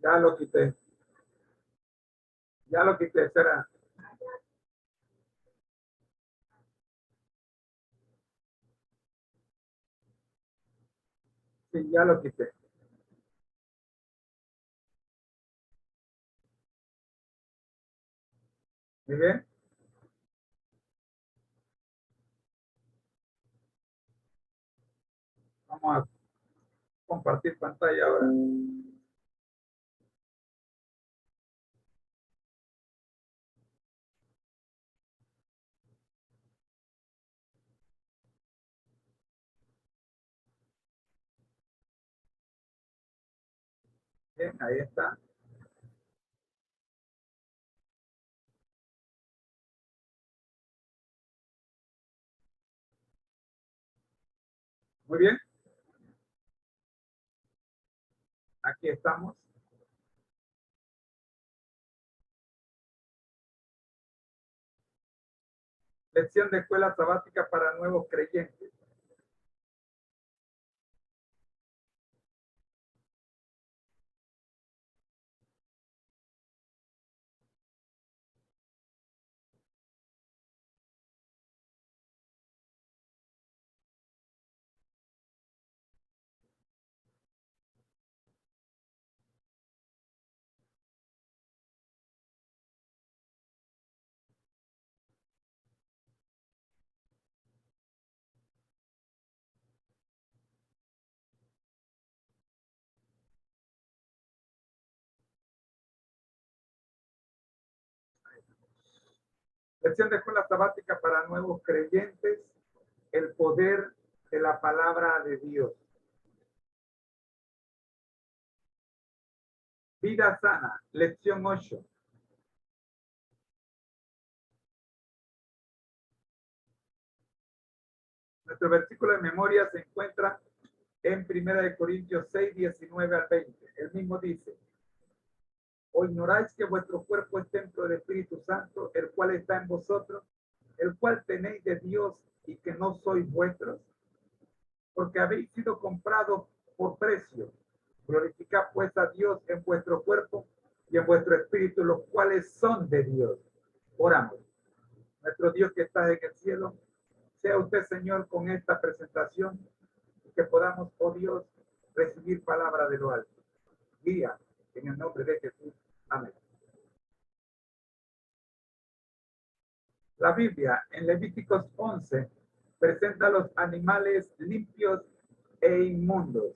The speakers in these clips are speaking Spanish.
Ya lo quité. Ya lo quité, será. Sí, ya lo quité. Muy bien. Vamos a compartir pantalla ahora. Bien, ahí está. Muy bien. Aquí estamos. Lección de escuela sabática para nuevos creyentes. Lección de escuela sabática para nuevos creyentes. El poder de la palabra de Dios. Vida sana. Lección 8. Nuestro versículo de memoria se encuentra en 1 Corintios 6, 19 al 20. El mismo dice: ¿o ignoráis que vuestro cuerpo es templo del Espíritu Santo, el cual está en vosotros, el cual tenéis de Dios y que no sois vuestros? Porque habéis sido comprados por precio. Glorificad pues a Dios en vuestro cuerpo y en vuestro espíritu, los cuales son de Dios. Oramos. Nuestro Dios que está en el cielo, sea usted, Señor, con esta presentación, y que podamos, oh Dios, recibir palabra de lo alto. Guía en el nombre de Jesús. Amén. La Biblia en Levíticos 11 presenta los animales limpios e inmundos.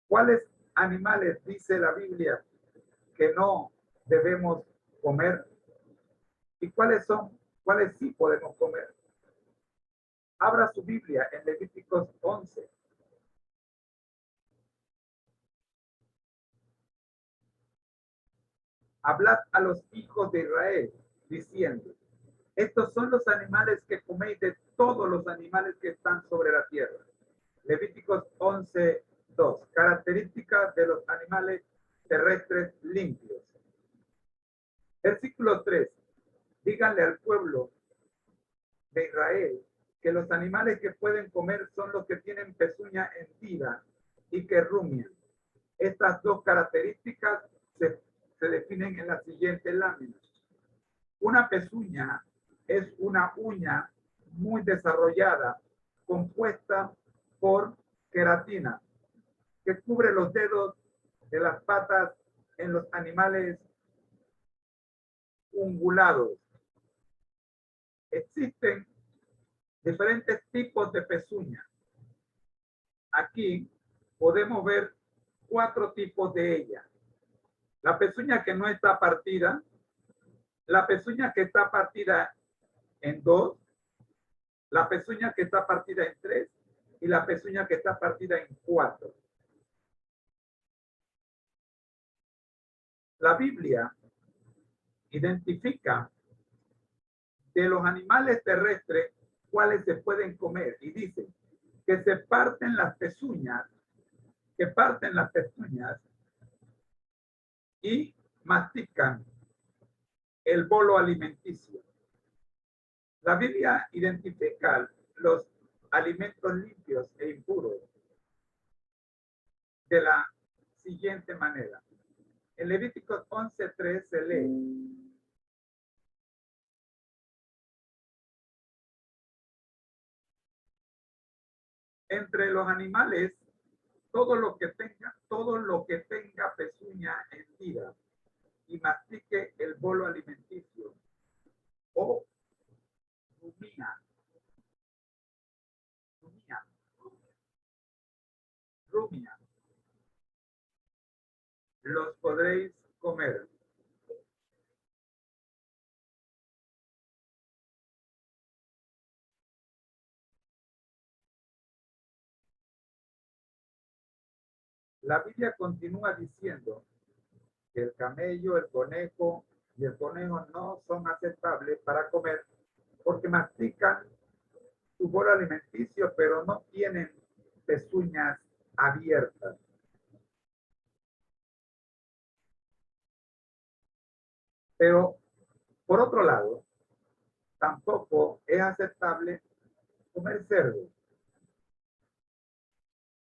¿Cuáles animales dice la Biblia que no debemos comer? ¿Y cuáles son? ¿Cuáles sí podemos comer? Abra su Biblia en Levíticos 11. Hablad a los hijos de Israel, diciendo: estos son los animales que coméis de todos los animales que están sobre la tierra. Levíticos 11, 2. Características de los animales terrestres limpios. Versículo 3. Díganle al pueblo de Israel que los animales que pueden comer son los que tienen pezuña hendida y que rumian. Estas dos características se definen en la siguiente lámina. Una pezuña es una uña muy desarrollada compuesta por queratina que cubre los dedos de las patas en los animales ungulados. Existen diferentes tipos de pezuña. Aquí podemos ver 4 tipos de ella. La pezuña que no está partida, La pezuña que está partida en 2, la pezuña que está partida en 3 y la pezuña que está partida en 4. La Biblia identifica de los animales terrestres cuáles se pueden comer y dice que se parten las pezuñas, y mastican el bolo alimenticio. La Biblia identifica los alimentos limpios e impuros de la siguiente manera. En Levíticos 11:3 se lee: entre los animales, todo lo que tenga pezuña hendida y mastique el bolo alimenticio o rumia, los podréis comer. La Biblia continúa diciendo que el camello, el conejo y el conejo no son aceptables para comer porque mastican su bolo alimenticio, pero no tienen pezuñas abiertas. Pero, por otro lado, tampoco es aceptable comer cerdo.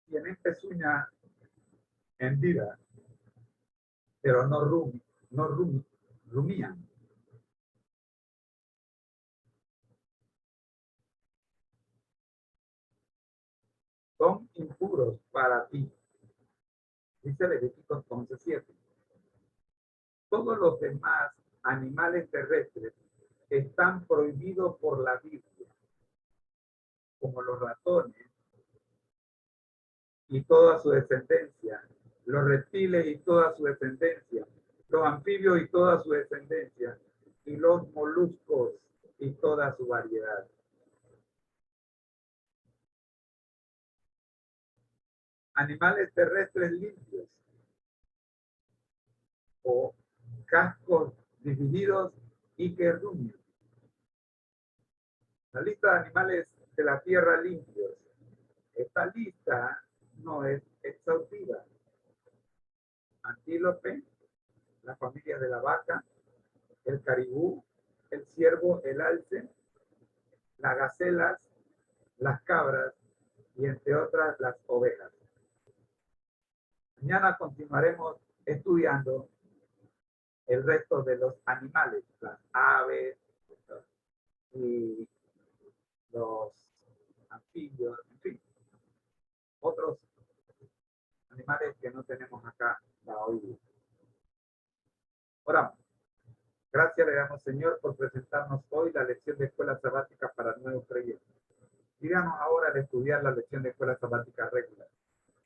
Tienen pezuñas hendidas, pero no rumían. Son impuros para ti, dice Levíticos 11:7. Todos los demás animales terrestres están prohibidos por la Biblia, como los ratones y toda su descendencia, los reptiles y toda su descendencia, los anfibios y toda su descendencia, y los moluscos y toda su variedad. Animales terrestres limpios o cascos divididos y que rumian. La lista de animales de la tierra limpios. Esta lista no es exhaustiva. Antílope, la familia de la vaca, el caribú, el ciervo, el alce, las gacelas, las cabras y entre otras las ovejas. Mañana continuaremos estudiando el resto de los animales, las aves y los anfibios, en fin, otros animales que no tenemos acá para hoy. Oramos. Gracias le damos, Señor, por presentarnos hoy la lección de escuela sabática para nuevos creyentes. Díganos ahora de estudiar la lección de escuela sabática regular.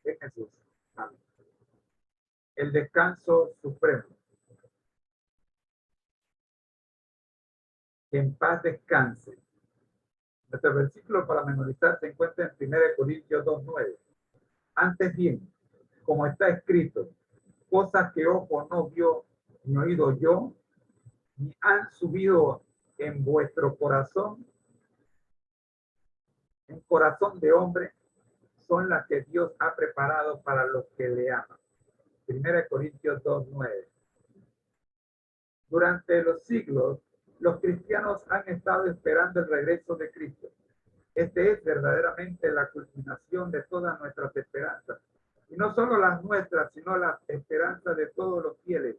En Jesús. Amén. El descanso supremo. Que en paz descanse. Nuestro versículo para memorizar se encuentra en 1 Corintios 2:9. Antes bien, como está escrito, cosas que ojo no vio ni oído yo, ni han subido en vuestro corazón, en corazón de hombre, son las que Dios ha preparado para los que le aman. 1 Corintios 2:9. Durante los siglos, los cristianos han estado esperando el regreso de Cristo. Este es verdaderamente la culminación de todas nuestras esperanzas. Y no solo las nuestras, sino las esperanzas de todos los fieles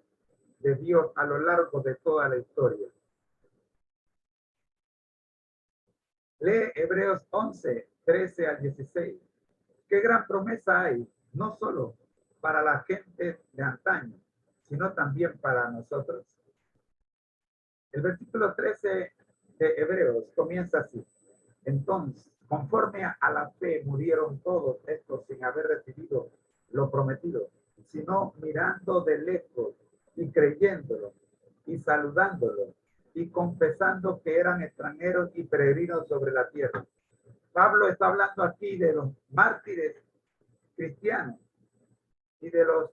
de Dios a lo largo de toda la historia. Lee Hebreos 11:13-16. Qué gran promesa hay, no solo para la gente de antaño, sino también para nosotros. El versículo 13 de Hebreos comienza así. Entonces, conforme a la fe murieron todos estos sin haber recibido lo prometido, sino mirando de lejos y creyéndolo y saludándolo y confesando que eran extranjeros y peregrinos sobre la tierra. Pablo está hablando aquí de los mártires cristianos y de los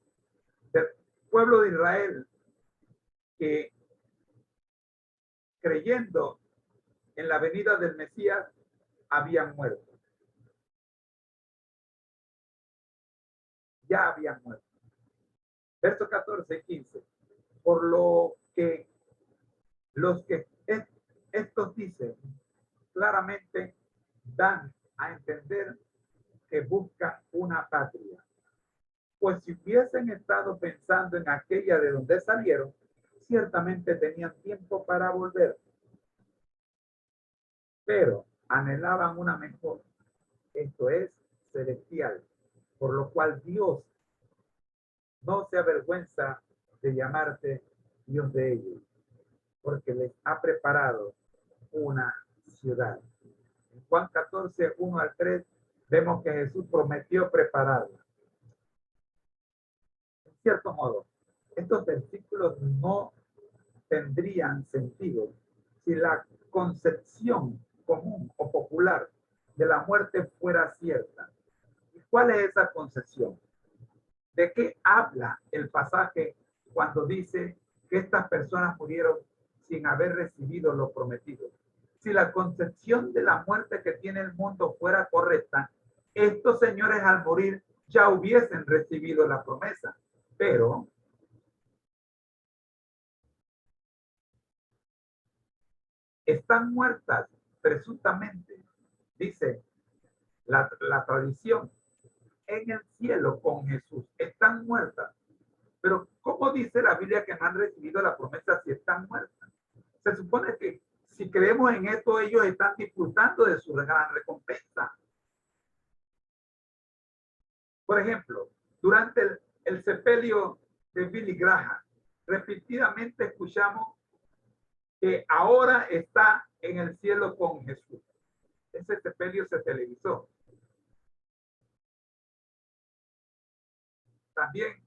del pueblo de Israel que, creyendo en la venida del Mesías, habían muerto. Ya habían muerto. Versos 14 y 15. Por lo que los que estos dicen claramente dan a entender que buscan una patria. Pues si hubiesen estado pensando en aquella de donde salieron, ciertamente tenían tiempo para volver. Pero anhelaban una mejor, esto es celestial, por lo cual Dios no se avergüenza de llamarte Dios de ellos, porque les ha preparado una ciudad. En Juan 14, 1 al 3, vemos que Jesús prometió prepararla. En cierto modo, estos versículos no tendrían sentido si la concepción común o popular de la muerte fuera cierta. ¿Y cuál es esa concepción? ¿De qué habla el pasaje cuando dice que estas personas murieron sin haber recibido lo prometido? Si la concepción de la muerte que tiene el mundo fuera correcta, estos señores al morir ya hubiesen recibido la promesa. Pero están muertas presuntamente, dice la tradición, en el cielo con Jesús. Están muertas. Pero ¿cómo dice la Biblia que no han recibido la promesa si están muertas? Se supone que si creemos en esto, ellos están disfrutando de su gran recompensa. Por ejemplo, durante el sepelio de Billy Graham, repetidamente escuchamos que ahora está en el cielo con Jesús. Ese sepelio se televisó. También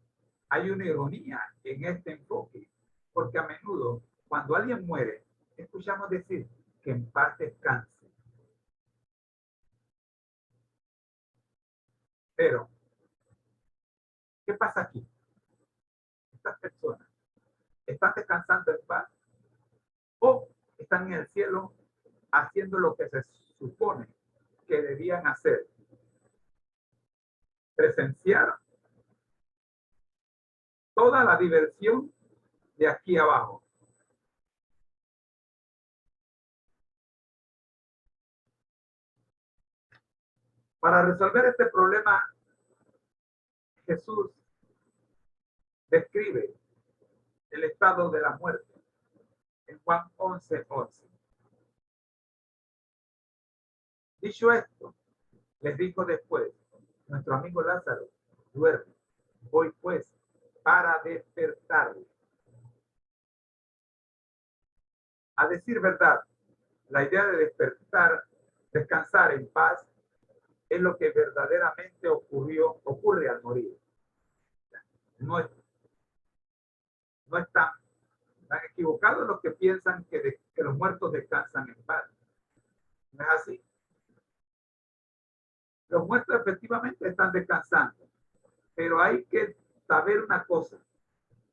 hay una ironía en este enfoque, porque a menudo cuando alguien muere, escuchamos decir que en paz descanse. Pero, ¿qué pasa aquí? Estas personas están descansando en paz o están en el cielo haciendo lo que se supone que debían hacer. Presenciar toda la diversión de aquí abajo. Para resolver este problema, Jesús describe el estado de la muerte en Juan 11:11. Dicho esto, les dijo después, nuestro amigo Lázaro duerme. Voy pues para despertarle. A decir verdad, la idea de despertar, descansar en paz, es lo que verdaderamente ocurre al morir. No, no están equivocados los que piensan que los muertos descansan en paz. No es así. Los muertos efectivamente están descansando, pero hay que saber una cosa.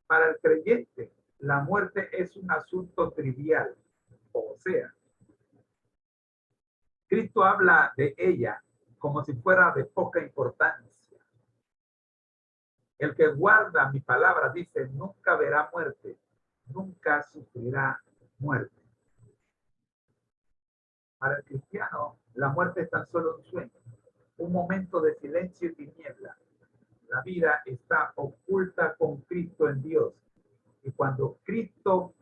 Para el creyente, la muerte es un asunto trivial. O sea, Cristo habla de ella como si fuera de poca importancia. El que guarda mi palabra, dice, nunca verá muerte, nunca sufrirá muerte. Para el cristiano, la muerte es tan solo un sueño, un momento de silencio y tiniebla. La vida está oculta con Cristo en Dios. Y cuando Cristo,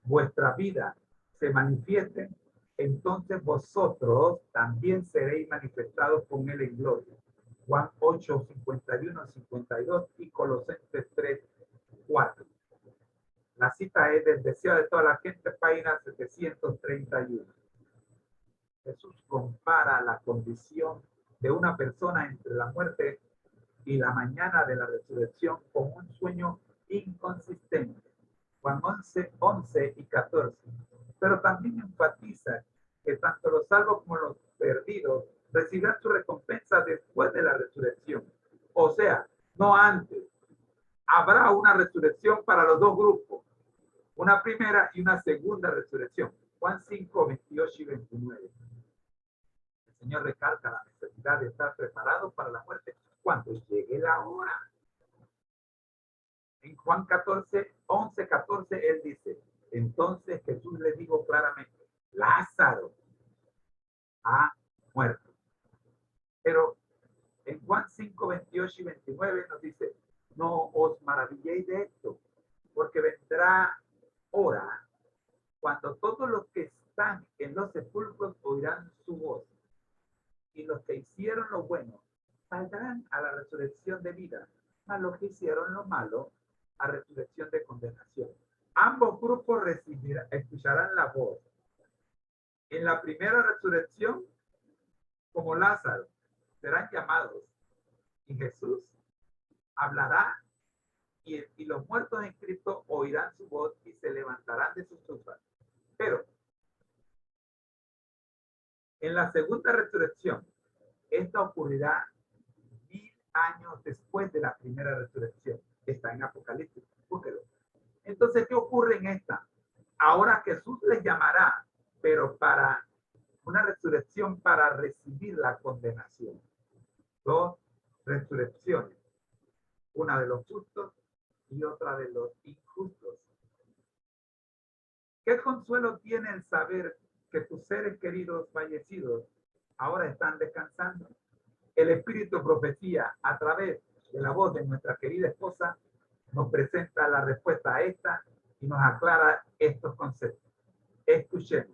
vuestra vida, se manifieste, entonces vosotros también seréis manifestados con él en gloria. Juan 8, 51, 52 y Colosenses 3, 4. La cita es del deseo de toda la gente, página 731. Jesús compara la condición de una persona entre la muerte y la mañana de la resurrección con un sueño inconsistente. Juan 11, 11 y 14. pero también enfatiza que tanto los salvos como los perdidos recibirán su recompensa después de la resurrección. O sea, no antes. Habrá una resurrección para los dos grupos, una primera y una segunda resurrección. Juan 5, 28 y 29. El Señor recalca la necesidad de estar preparados para la muerte cuando llegue la hora. En Juan 14, 11, 14, él dice, entonces Jesús le dijo claramente, Lázaro ha muerto. Pero en Juan 5, 28 y 29 nos dice, no os maravilléis de esto, porque vendrá hora cuando todos los que están en los sepulcros oirán su voz, y los que hicieron lo bueno saldrán a la resurrección de vida, mas los que hicieron lo malo a resurrección de condenación. Ambos grupos escucharán la voz. En la primera resurrección, como Lázaro, serán llamados y Jesús hablará y los muertos en Cristo oirán su voz y se levantarán de sus tumbas. Pero en la segunda resurrección, esta ocurrirá 1000 años después de la primera resurrección. Está en Apocalipsis. Búsquelo. Entonces, ¿qué ocurre en esta? Ahora Jesús les llamará, pero para una resurrección para recibir la condenación. Dos resurrecciones. Una de los justos y otra de los injustos. ¿Qué consuelo tiene el saber que tus seres queridos fallecidos ahora están descansando? El Espíritu Profecía, a través de la voz de nuestra querida esposa, nos presenta la respuesta a esta y nos aclara estos conceptos. Escuchemos.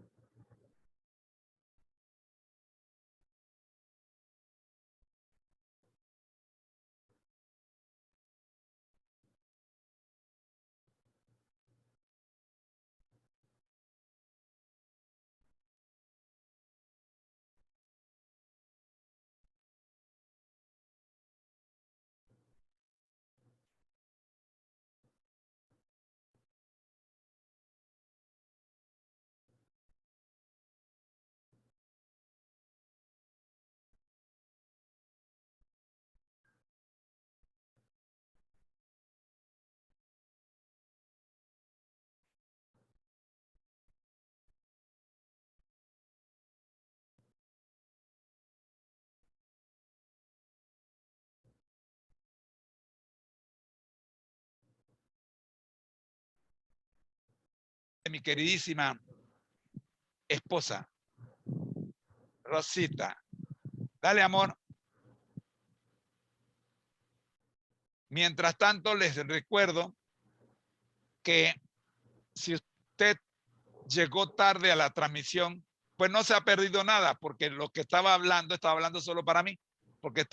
Mi queridísima esposa, Rosita. Dale, amor. Mientras tanto, les recuerdo que si usted llegó tarde a la transmisión, pues no se ha perdido nada, porque lo que estaba hablando solo para mí, porque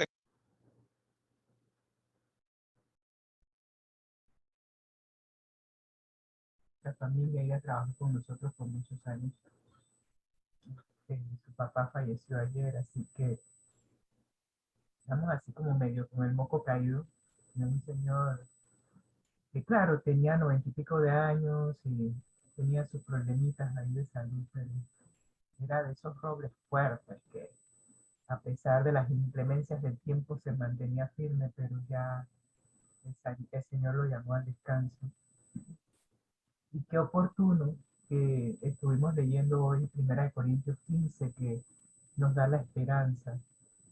La familia, ella trabajó con nosotros por muchos años. Su papá falleció ayer, así que estamos así como medio con el moco caído. Era un señor que, claro, tenía 90 y pico de años y tenía sus problemitas ahí de salud, pero era de esos robles fuertes que, a pesar de las inclemencias del tiempo, se mantenía firme, pero ya el Señor lo llamó al descanso. Y qué oportuno que estuvimos leyendo hoy 1 Corintios 15, que nos da la esperanza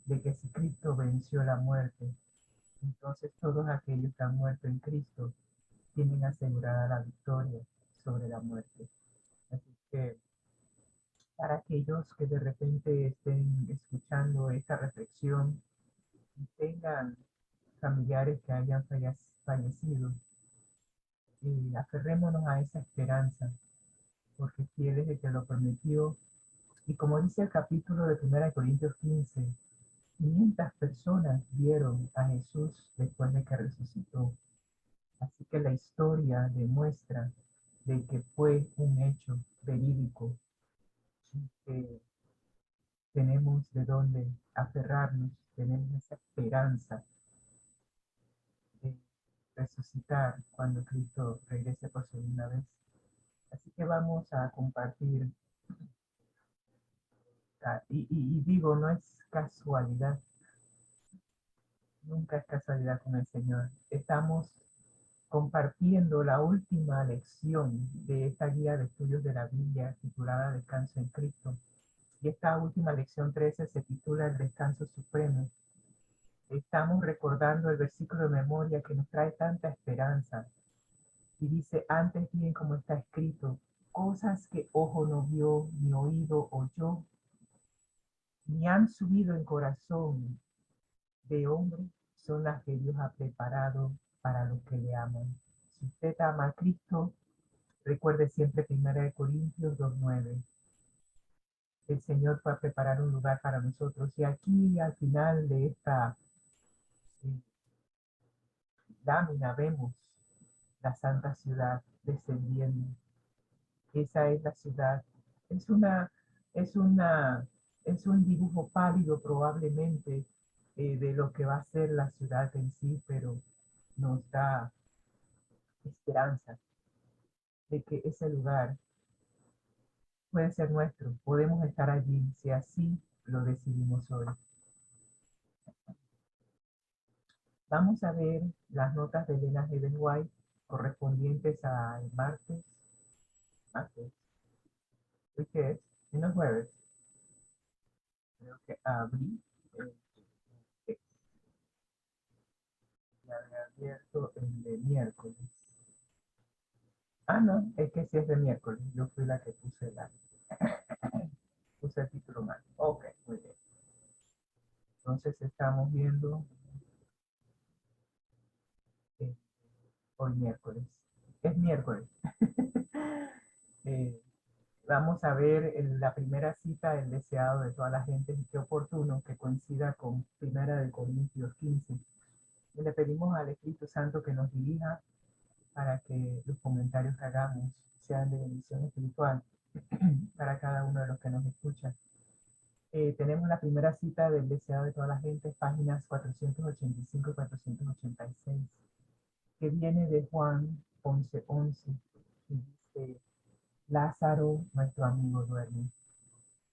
de que si Cristo venció la muerte, entonces todos aquellos que han muerto en Cristo tienen asegurada la victoria sobre la muerte. Así que para aquellos que de repente estén escuchando esta reflexión y tengan familiares que hayan fallecido, aferrémonos a esa esperanza, porque fiel es el que lo prometió. Y como dice el capítulo de 1 Corintios 15, 500 personas vieron a Jesús después de que resucitó. Así que la historia demuestra de que fue un hecho verídico, que tenemos de dónde aferrarnos, tenemos esa esperanza de resucitar cuando Cristo regrese por segunda vez. Así que vamos a compartir. Y digo, no es casualidad, nunca es casualidad con el Señor. Estamos compartiendo la última lección de esta guía de estudios de la Biblia titulada Descanso en Cristo. Y esta última lección 13 se titula El Descanso Supremo. Estamos recordando el versículo de memoria que nos trae tanta esperanza. Y dice, antes bien como está escrito, cosas que ojo no vio, ni oído oyó, ni han subido en corazón de hombre, son las que Dios ha preparado para los que le aman. Si usted ama a Cristo, recuerde siempre 1 Corintios 2:9. El Señor fue a preparar un lugar para nosotros. Y aquí al final de esta eh, lámina vemos la santa ciudad descendiendo. Esa es la ciudad. Es una, es una, es un dibujo pálido probablemente de lo que va a ser la ciudad en sí, pero nos da esperanza de que ese lugar puede ser nuestro. Podemos estar allí si así lo decidimos hoy. Vamos a ver las notas de Elena G. White correspondientes al martes. ¿Hoy qué es? ¿En los jueves? Creo que abrí. Ya había abierto el de miércoles. Ah, no, es que sí es de miércoles. Yo fui la que puse el título mal. Ok, muy bien. Entonces estamos viendo eh, hoy miércoles. Es miércoles. Eh, Vamos a ver la primera cita, el deseado de toda la gente, y qué oportuno que coincida con 1 Corintios 15. Y le pedimos al Espíritu Santo que nos dirija para que los comentarios que hagamos sean de bendición espiritual para cada uno de los que nos escuchan. Tenemos la primera cita del deseado de toda la gente, páginas 485 y 486, que viene de Juan 11:11, y dice, Lázaro, nuestro amigo, duerme.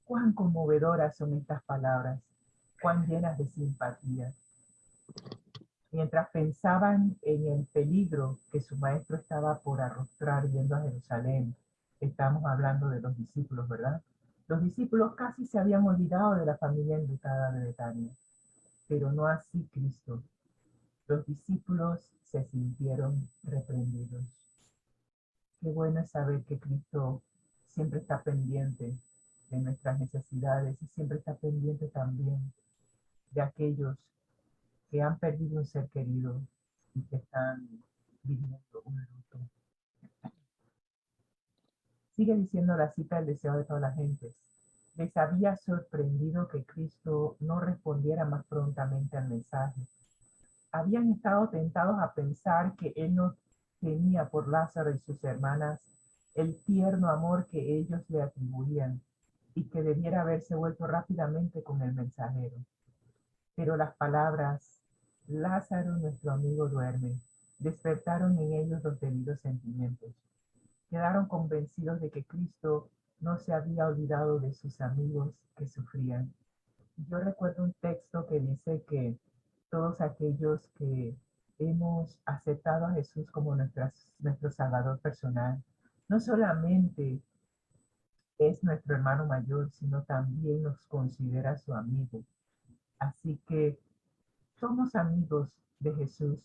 Cuán conmovedoras son estas palabras, cuán llenas de simpatía. Mientras pensaban en el peligro que su maestro estaba por arrostrar yendo a Jerusalén, estamos hablando de los discípulos, ¿verdad? Los discípulos casi se habían olvidado de la familia enlutada de Betania, pero no así Cristo. Los discípulos se sintieron reprendidos. Qué bueno es saber que Cristo siempre está pendiente de nuestras necesidades y siempre está pendiente también de aquellos que han perdido un ser querido y que están viviendo un luto. Sigue diciendo la cita del deseo de todas las gentes. Les había sorprendido que Cristo no respondiera más prontamente al mensaje. Habían estado tentados a pensar que Él no tenía por Lázaro y sus hermanas el tierno amor que ellos le atribuían y que debiera haberse vuelto rápidamente con el mensajero. Pero las palabras, Lázaro, nuestro amigo, duerme, despertaron en ellos los debidos sentimientos. Quedaron convencidos de que Cristo no se había olvidado de sus amigos que sufrían. Yo recuerdo un texto que dice que todos aquellos que hemos aceptado a Jesús como nuestro Salvador personal, no solamente es nuestro hermano mayor, sino también nos considera su amigo. Así que somos amigos de Jesús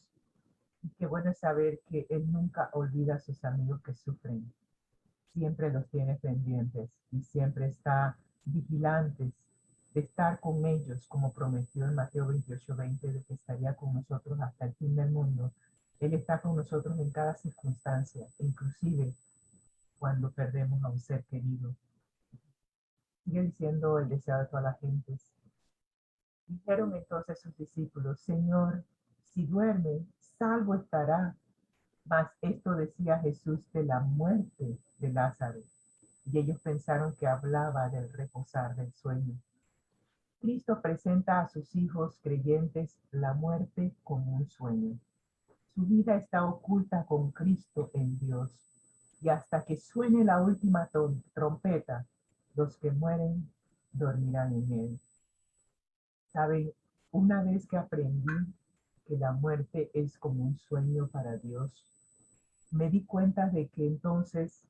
y qué bueno es saber que Él nunca olvida a sus amigos que sufren. Siempre los tiene pendientes y siempre está vigilantes de estar con ellos, como prometió en Mateo 28:20, de que estaría con nosotros hasta el fin del mundo. Él está con nosotros en cada circunstancia, inclusive cuando perdemos a un ser querido. Sigue diciendo el deseo de todas las gentes. Dijeron entonces sus discípulos, Señor, si duerme, salvo estará. Mas esto decía Jesús de la muerte de Lázaro, y ellos pensaron que hablaba del reposar del sueño. Cristo presenta a sus hijos creyentes la muerte como un sueño. Su vida está oculta con Cristo en Dios. y hasta que suene la última trompeta, los que mueren dormirán en él. ¿Saben? Una vez que aprendí que la muerte es como un sueño para Dios, me di cuenta de que entonces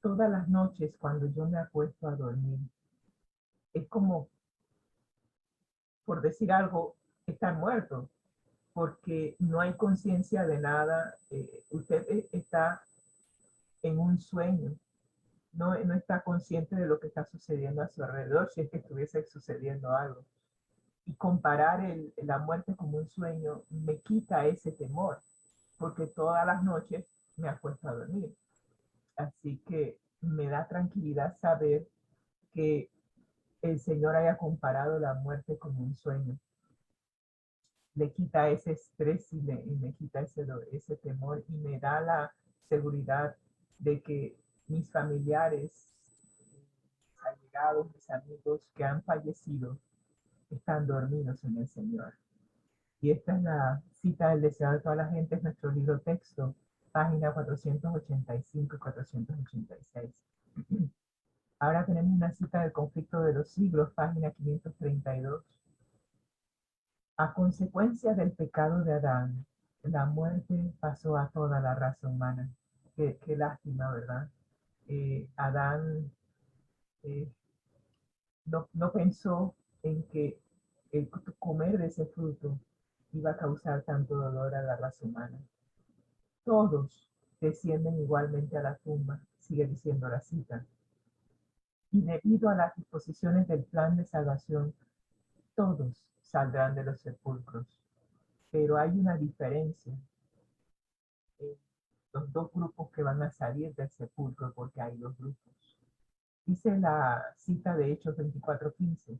todas las noches cuando yo me acuesto a dormir, es como, por decir algo, estar muerto, porque no hay conciencia de nada. Usted está en un sueño, no está consciente de lo que está sucediendo a su alrededor, si es que estuviese sucediendo algo. Y comparar la muerte como un sueño me quita ese temor, porque todas las noches me acuesto a dormir. Así que me da tranquilidad saber que el Señor haya comparado la muerte como un sueño. Le quita ese estrés y me quita ese temor y me da la seguridad de que mis familiares, mis allegados, mis amigos que han fallecido, están dormidos en el Señor. Y esta es la cita del deseo de toda la gente, es nuestro libro texto, página 485 y 486. Ahora tenemos una cita del conflicto de los siglos, página 532. A consecuencia del pecado de Adán, la muerte pasó a toda la raza humana. Qué lástima, ¿verdad? Adán no pensó en que el comer de ese fruto iba a causar tanto dolor a la raza humana. Todos descienden igualmente a la tumba, sigue diciendo la cita. Y debido a las disposiciones del plan de salvación, todos saldrán de los sepulcros. Pero hay una diferencia en los dos grupos que van a salir del sepulcro, porque hay dos grupos. Dice la cita de Hechos 24:15.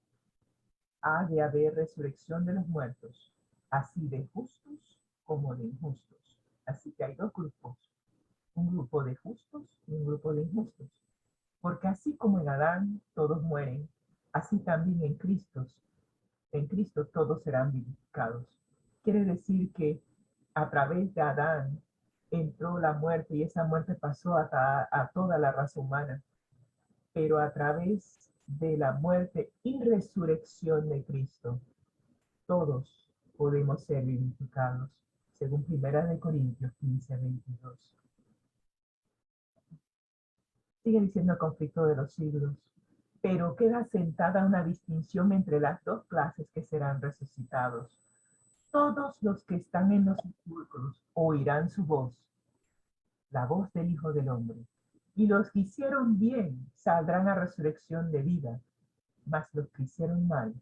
Ha de haber resurrección de los muertos, así de justos como de injustos. Así que hay dos grupos, un grupo de justos y un grupo de injustos. Porque así como en Adán todos mueren, así también en Cristo todos serán vivificados. Quiere decir que a través de Adán entró la muerte y esa muerte pasó a toda la raza humana. Pero a través de la muerte y resurrección de Cristo, todos podemos ser vivificados, según 1 Corintios 15:22. Sigue diciendo el conflicto de los siglos, pero queda sentada una distinción entre las dos clases que serán resucitados. Todos los que están en los sepulcros oirán su voz, la voz del Hijo del Hombre, y los que hicieron bien saldrán a resurrección de vida, mas los que hicieron mal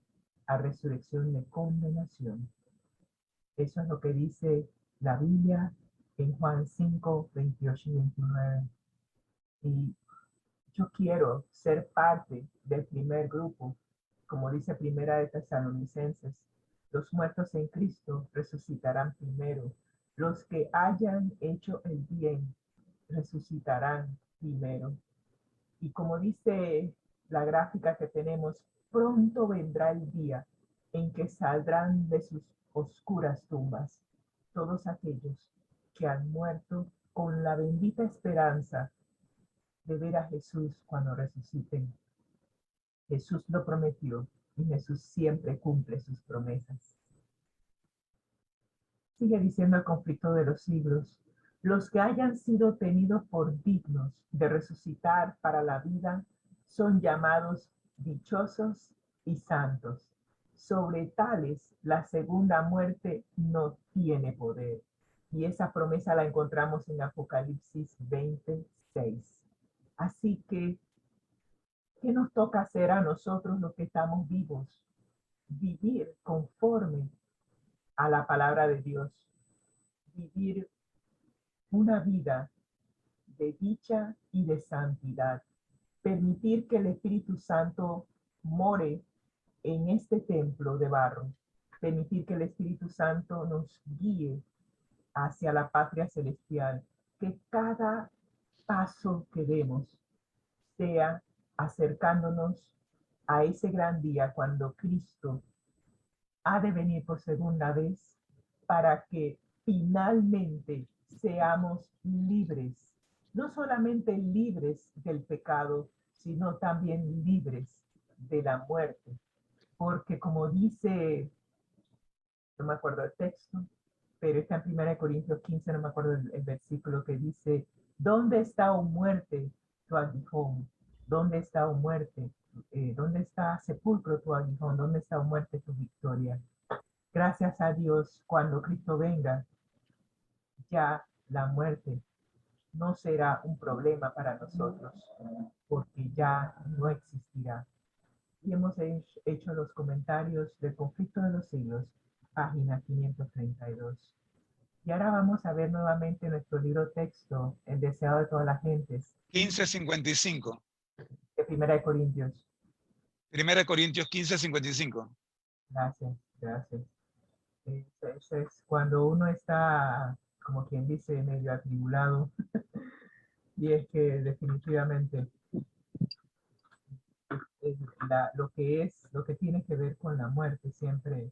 a resurrección de condenación. Eso es lo que dice la Biblia en Juan 5:28 y 29. Y yo quiero ser parte del primer grupo, como dice Primera de Tesalonicenses. Los muertos en Cristo resucitarán primero. Los que hayan hecho el bien resucitarán primero. Y como dice la gráfica que tenemos, pronto vendrá el día en que saldrán de sus oscuras tumbas todos aquellos que han muerto con la bendita esperanza de ver a Jesús cuando resuciten. Jesús lo prometió y Jesús siempre cumple sus promesas. Sigue diciendo el conflicto de los siglos. Los que hayan sido tenidos por dignos de resucitar para la vida son llamados dichosos y santos. Sobre tales, la segunda muerte no tiene poder. Y esa promesa la encontramos en Apocalipsis 26. Así que, ¿qué nos toca hacer a nosotros los que estamos vivos? Vivir conforme a la palabra de Dios. Vivir una vida de dicha y de santidad. Permitir que el Espíritu Santo more en este templo de barro. Permitir que el Espíritu Santo nos guíe hacia la patria celestial. Que cada paso que demos sea acercándonos a ese gran día cuando Cristo ha de venir por segunda vez para que finalmente seamos libres no solamente libres del pecado, sino también libres de la muerte. Porque como dice, no me acuerdo el texto, pero está en 1 Corintios 15, no me acuerdo el versículo que dice, ¿dónde está, oh muerte, tu aguijón? ¿Dónde está, oh muerte? ¿Dónde está, sepulcro, tu aguijón? ¿Dónde está, oh muerte, tu victoria? Gracias a Dios, cuando Cristo venga, ya la muerte no será un problema para nosotros, porque ya no existirá. Y hemos hecho los comentarios del conflicto de los siglos, página 532. Y ahora vamos a ver nuevamente nuestro libro texto, El deseado de todas las gentes, 15:55. de 1 Corintios. 1 Corintios 15:55. Gracias, gracias. Eso es cuando uno está, como quien dice, medio atribulado, y es que definitivamente lo que tiene que ver con la muerte siempre.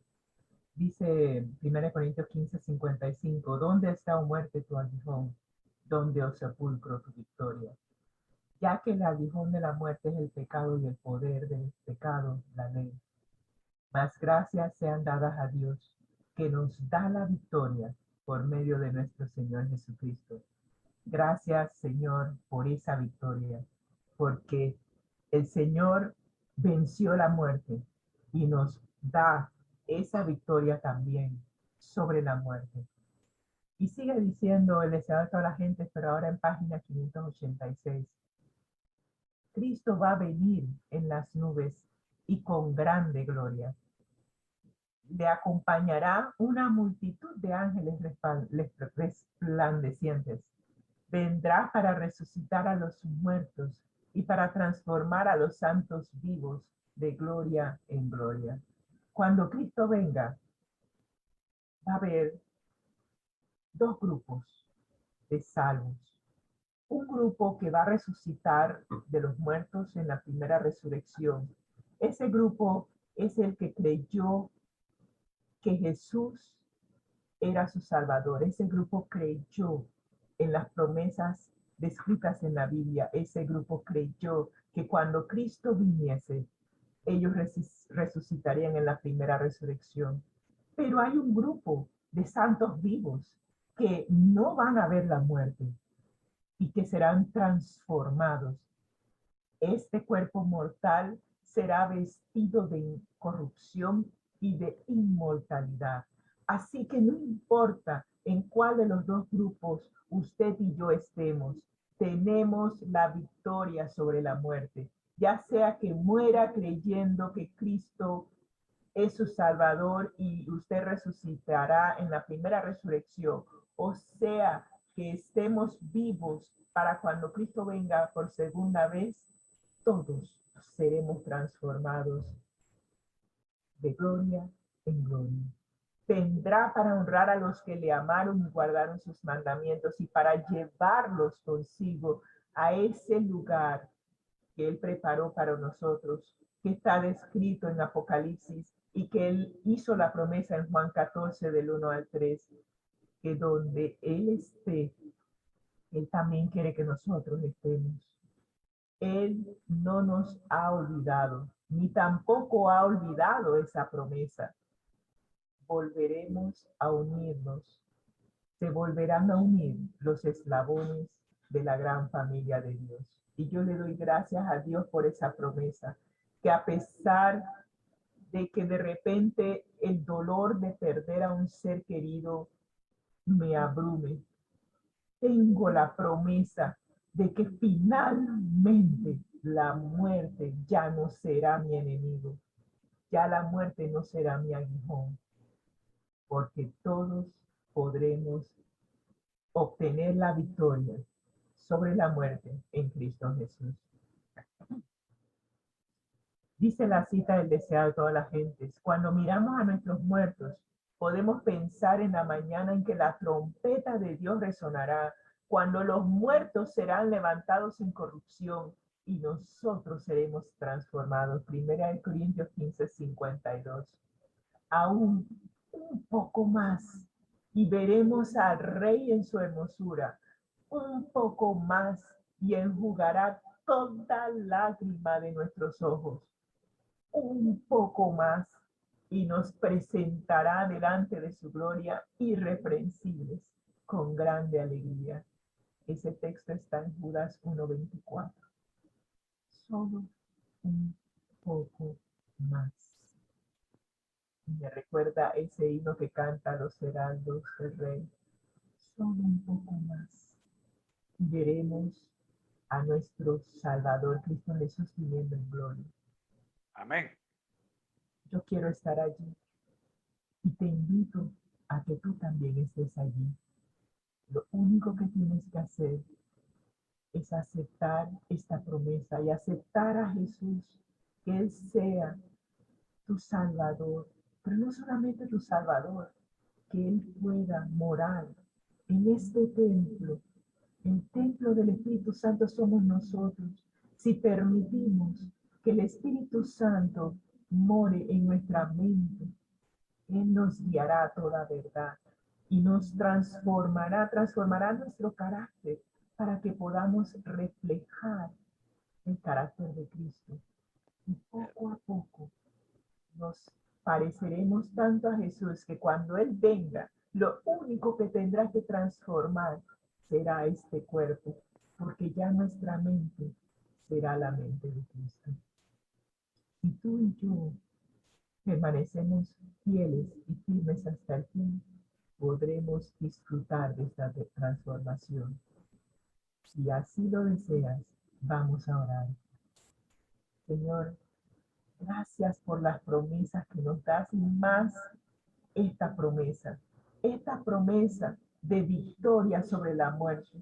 Dice 1 Corintios 15:55, ¿dónde está, oh muerte, tu aguijón? ¿Dónde, oh sepulcro, tu victoria? Ya que el aguijón de la muerte es el pecado y el poder del pecado, la ley. Mas gracias sean dadas a Dios, que nos da la victoria por medio de nuestro Señor Jesucristo. Gracias, Señor, por esa victoria, porque el Señor venció la muerte y nos da esa victoria también sobre la muerte. Y sigue diciendo el deseado de toda la gente, pero ahora en página 586. Cristo va a venir en las nubes y con grande gloria. Le acompañará una multitud de ángeles resplandecientes. Vendrá para resucitar a los muertos y para transformar a los santos vivos de gloria en gloria. Cuando Cristo venga, va a haber dos grupos de salvos. Un grupo que va a resucitar de los muertos en la primera resurrección. Ese grupo es el que creyó que Jesús era su Salvador. Ese grupo creyó en las promesas descritas en la Biblia. Ese grupo creyó que cuando Cristo viniese, ellos resucitarían en la primera resurrección. Pero hay un grupo de santos vivos que no van a ver la muerte y que serán transformados. Este cuerpo mortal será vestido de incorrupción y de inmortalidad. Así que no importa en cuál de los dos grupos usted y yo estemos, tenemos la victoria sobre la muerte. Ya sea que muera creyendo que Cristo es su Salvador y usted resucitará en la primera resurrección, o sea que estemos vivos para cuando Cristo venga por segunda vez, todos seremos transformados de gloria en gloria. Vendrá para honrar a los que le amaron y guardaron sus mandamientos y para llevarlos consigo a ese lugar que Él preparó para nosotros, que está descrito en Apocalipsis y que Él hizo la promesa en Juan 14 del 1 al 3, que donde Él esté, Él también quiere que nosotros estemos. Él no nos ha olvidado, ni tampoco ha olvidado esa promesa. Volveremos a unirnos. Se volverán a unir los eslabones de la gran familia de Dios. Y yo le doy gracias a Dios por esa promesa, que a pesar de que de repente el dolor de perder a un ser querido me abrume, tengo la promesa de que finalmente la muerte ya no será mi enemigo, ya la muerte no será mi aguijón, porque todos podremos obtener la victoria sobre la muerte en Cristo Jesús. Dice la cita del deseado de todas las gentes, cuando miramos a nuestros muertos, podemos pensar en la mañana en que la trompeta de Dios resonará, cuando los muertos serán levantados sin corrupción y nosotros seremos transformados. 1 Corintios 15:52. Aún un poco más y veremos al Rey en su hermosura. un poco más y enjugará toda lágrima de nuestros ojos. Un poco más y nos presentará delante de su gloria irreprensibles con grande alegría. Ese texto está en Judas 1:24. Solo un poco más. Me recuerda ese himno que canta los heraldos del rey. Solo un poco más. Veremos a nuestro Salvador Cristo Jesús viviendo en gloria. Amén. Yo quiero estar allí y te invito a que tú también estés allí. Lo único que tienes que hacer es aceptar esta promesa y aceptar a Jesús, que Él sea tu Salvador, pero no solamente tu Salvador, que Él pueda morar en este templo. El templo del Espíritu Santo somos nosotros. Si permitimos que el Espíritu Santo more en nuestra mente, Él nos guiará a toda verdad y nos transformará nuestro carácter para que podamos reflejar el carácter de Cristo. Y poco a poco nos pareceremos tanto a Jesús que cuando Él venga, lo único que tendrá que transformar será este cuerpo, porque ya nuestra mente será la mente de Cristo. Si tú y yo permanecemos fieles y firmes hasta el fin, podremos disfrutar de esta transformación. Si así lo deseas, vamos a orar. Señor, gracias por las promesas que nos das y más esta promesa de victoria sobre la muerte.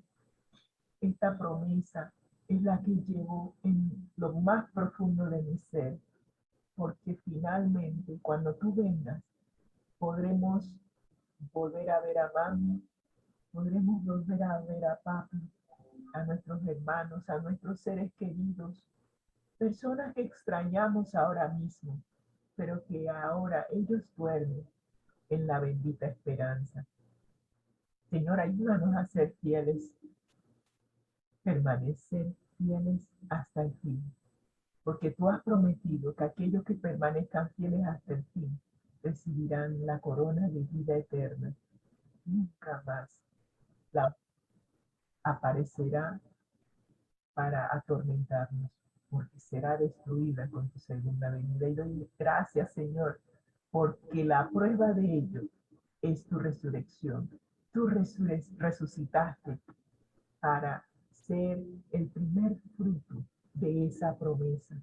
Esta promesa es la que llevo en lo más profundo de mi ser, porque finalmente cuando tú vengas podremos volver a ver a mami, podremos volver a ver a papi, a nuestros hermanos, a nuestros seres queridos, personas que extrañamos ahora mismo, pero que ahora ellos duermen en la bendita esperanza. Señor, ayúdanos a ser fieles, permanecer fieles hasta el fin, porque tú has prometido que aquellos que permanezcan fieles hasta el fin recibirán la corona de vida eterna. Nunca más la aparecerá para atormentarnos, porque será destruida con tu segunda venida. Y doy gracias, Señor, porque la prueba de ello es tu resurrección. Tú resucitaste para ser el primer fruto de esa promesa.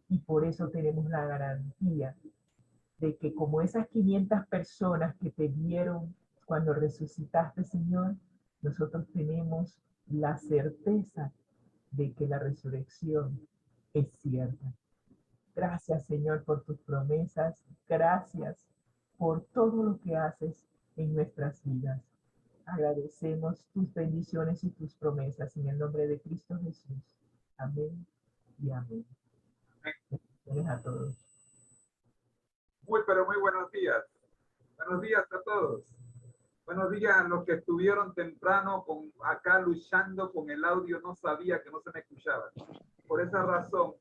Y por eso tenemos la garantía de que como esas 500 personas que te vieron cuando resucitaste, Señor, nosotros tenemos la certeza de que la resurrección es cierta. Gracias, Señor, por tus promesas. Gracias por todo lo que haces en nuestras vidas. Agradecemos tus bendiciones y tus promesas en el nombre de Cristo Jesús. Amén y amén. Bendiciones a todos. Pero muy buenos días. Buenos días a todos. Buenos días a los que estuvieron temprano acá luchando con el audio. No sabía que no se me escuchaba. Por esa razón,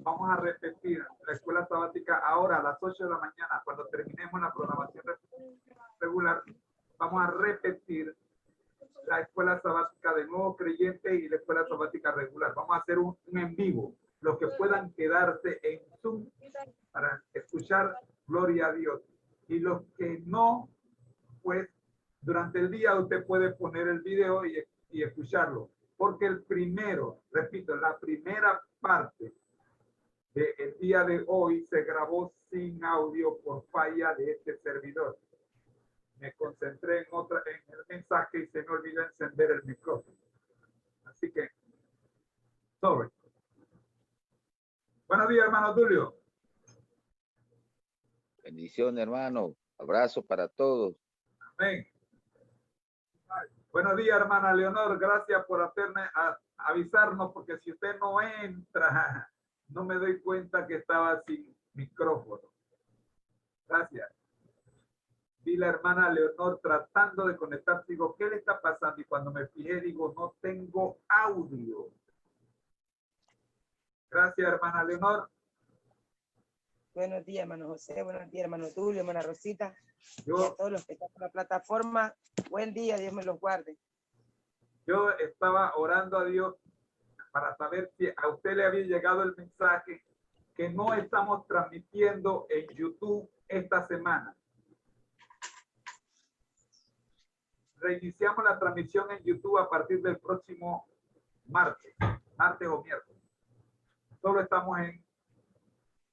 vamos a repetir la escuela sabática ahora a las 8 de la mañana. Cuando terminemos la programación regular, vamos a repetir la escuela sabática de nuevos creyentes y la escuela sabática regular. Vamos a hacer un en vivo. Los que puedan quedarse en Zoom para escuchar, gloria a Dios. Y los que no, pues durante el día usted puede poner el video y escucharlo. Porque el primero, repito, la primera parte del día de hoy se grabó sin audio por falla de este servidor. Me concentré en el mensaje y se me olvidó encender el micrófono. Así que, sorry. Buenos días, hermano Tulio. Bendición, hermano. Abrazo para todos. Amén. Buenos días, hermana Leonor. Gracias por avisarnos, porque si usted no entra, no me doy cuenta que estaba sin micrófono. Gracias. Vi la hermana Leonor tratando de conectarse. Digo, ¿qué le está pasando? Y cuando me fijé, digo, no tengo audio. Gracias, hermana Leonor. Buenos días, hermano José. Buenos días, hermano Tulio, hermana Rosita. Y a Yo, todos los que están por la plataforma. Buen día, Dios me los guarde. yo estaba orando a Dios para saber si a usted le había llegado el mensaje que no estamos transmitiendo en YouTube esta semana. Reiniciamos la transmisión en YouTube a partir del próximo martes o miércoles. Solo estamos en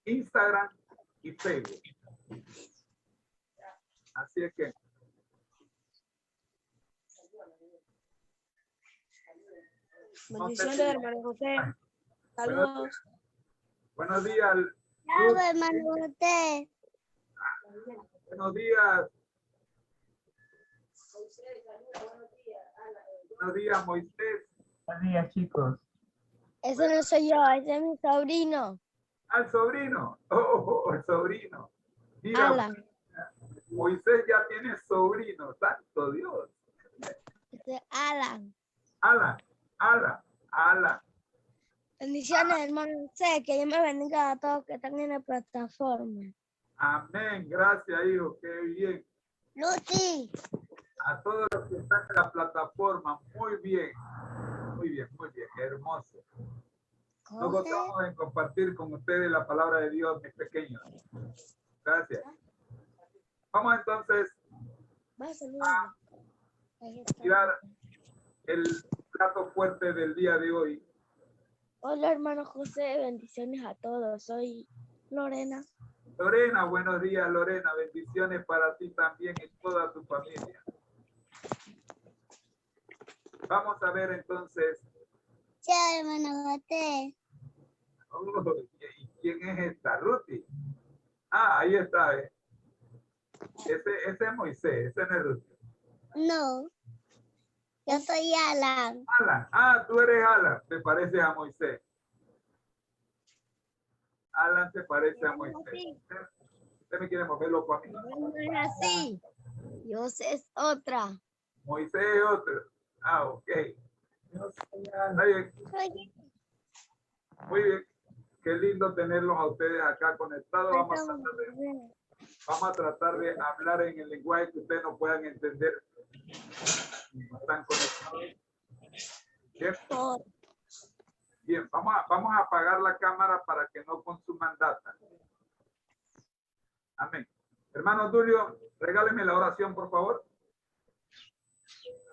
Instagram y Facebook. Así es que Bendiciones, hermano José. Saludos. buenos días. Chao, hermano José. Buenos días. Buenos días, Moisés. Buenos días, chicos. Ese no soy yo, ese es mi sobrino. Al sobrino. Oh, el sobrino. Mira, Alan. Moisés ya tiene sobrino. Santo Dios. Ese es Alan. Alan. Bendiciones, hermano José. Que Dios me bendiga a todos que están en la plataforma. Amén. Gracias, hijo. Qué bien. Lucy. A todos los que están en la plataforma. Muy bien. Muy bien. Hermoso. Nos José. gozamos en compartir con ustedes la palabra de Dios, mis pequeños. Gracias. Vamos entonces Va a saludar. Ahí está. tirar el plato fuerte del día de hoy. Hola, hermano José. Bendiciones a todos. Soy Lorena. Lorena, buenos días, Lorena. Bendiciones para ti también y toda tu familia. Vamos a ver entonces. Chao, hermano José. Oh, ¿y quién es esta? Ruti. Ah, ahí está. Ese es Moisés, ese no es Ruti. No. Yo soy Alan. Alan. Ah, tú eres Alan. Te pareces a Moisés. Alan se parece a Moisés. Usted me quiere mover loco a mí. No es así. Dios es otra. Moisés es otro. Ah, ok. Está bien. Muy bien. Qué lindo tenerlos a ustedes acá conectados. Vamos a tratar de hablar en el lenguaje que ustedes no puedan entender. Están conectados. Bien. Bien, vamos a apagar la cámara para que no consuman data. Amén. Hermano Tulio, regáleme la oración, por favor.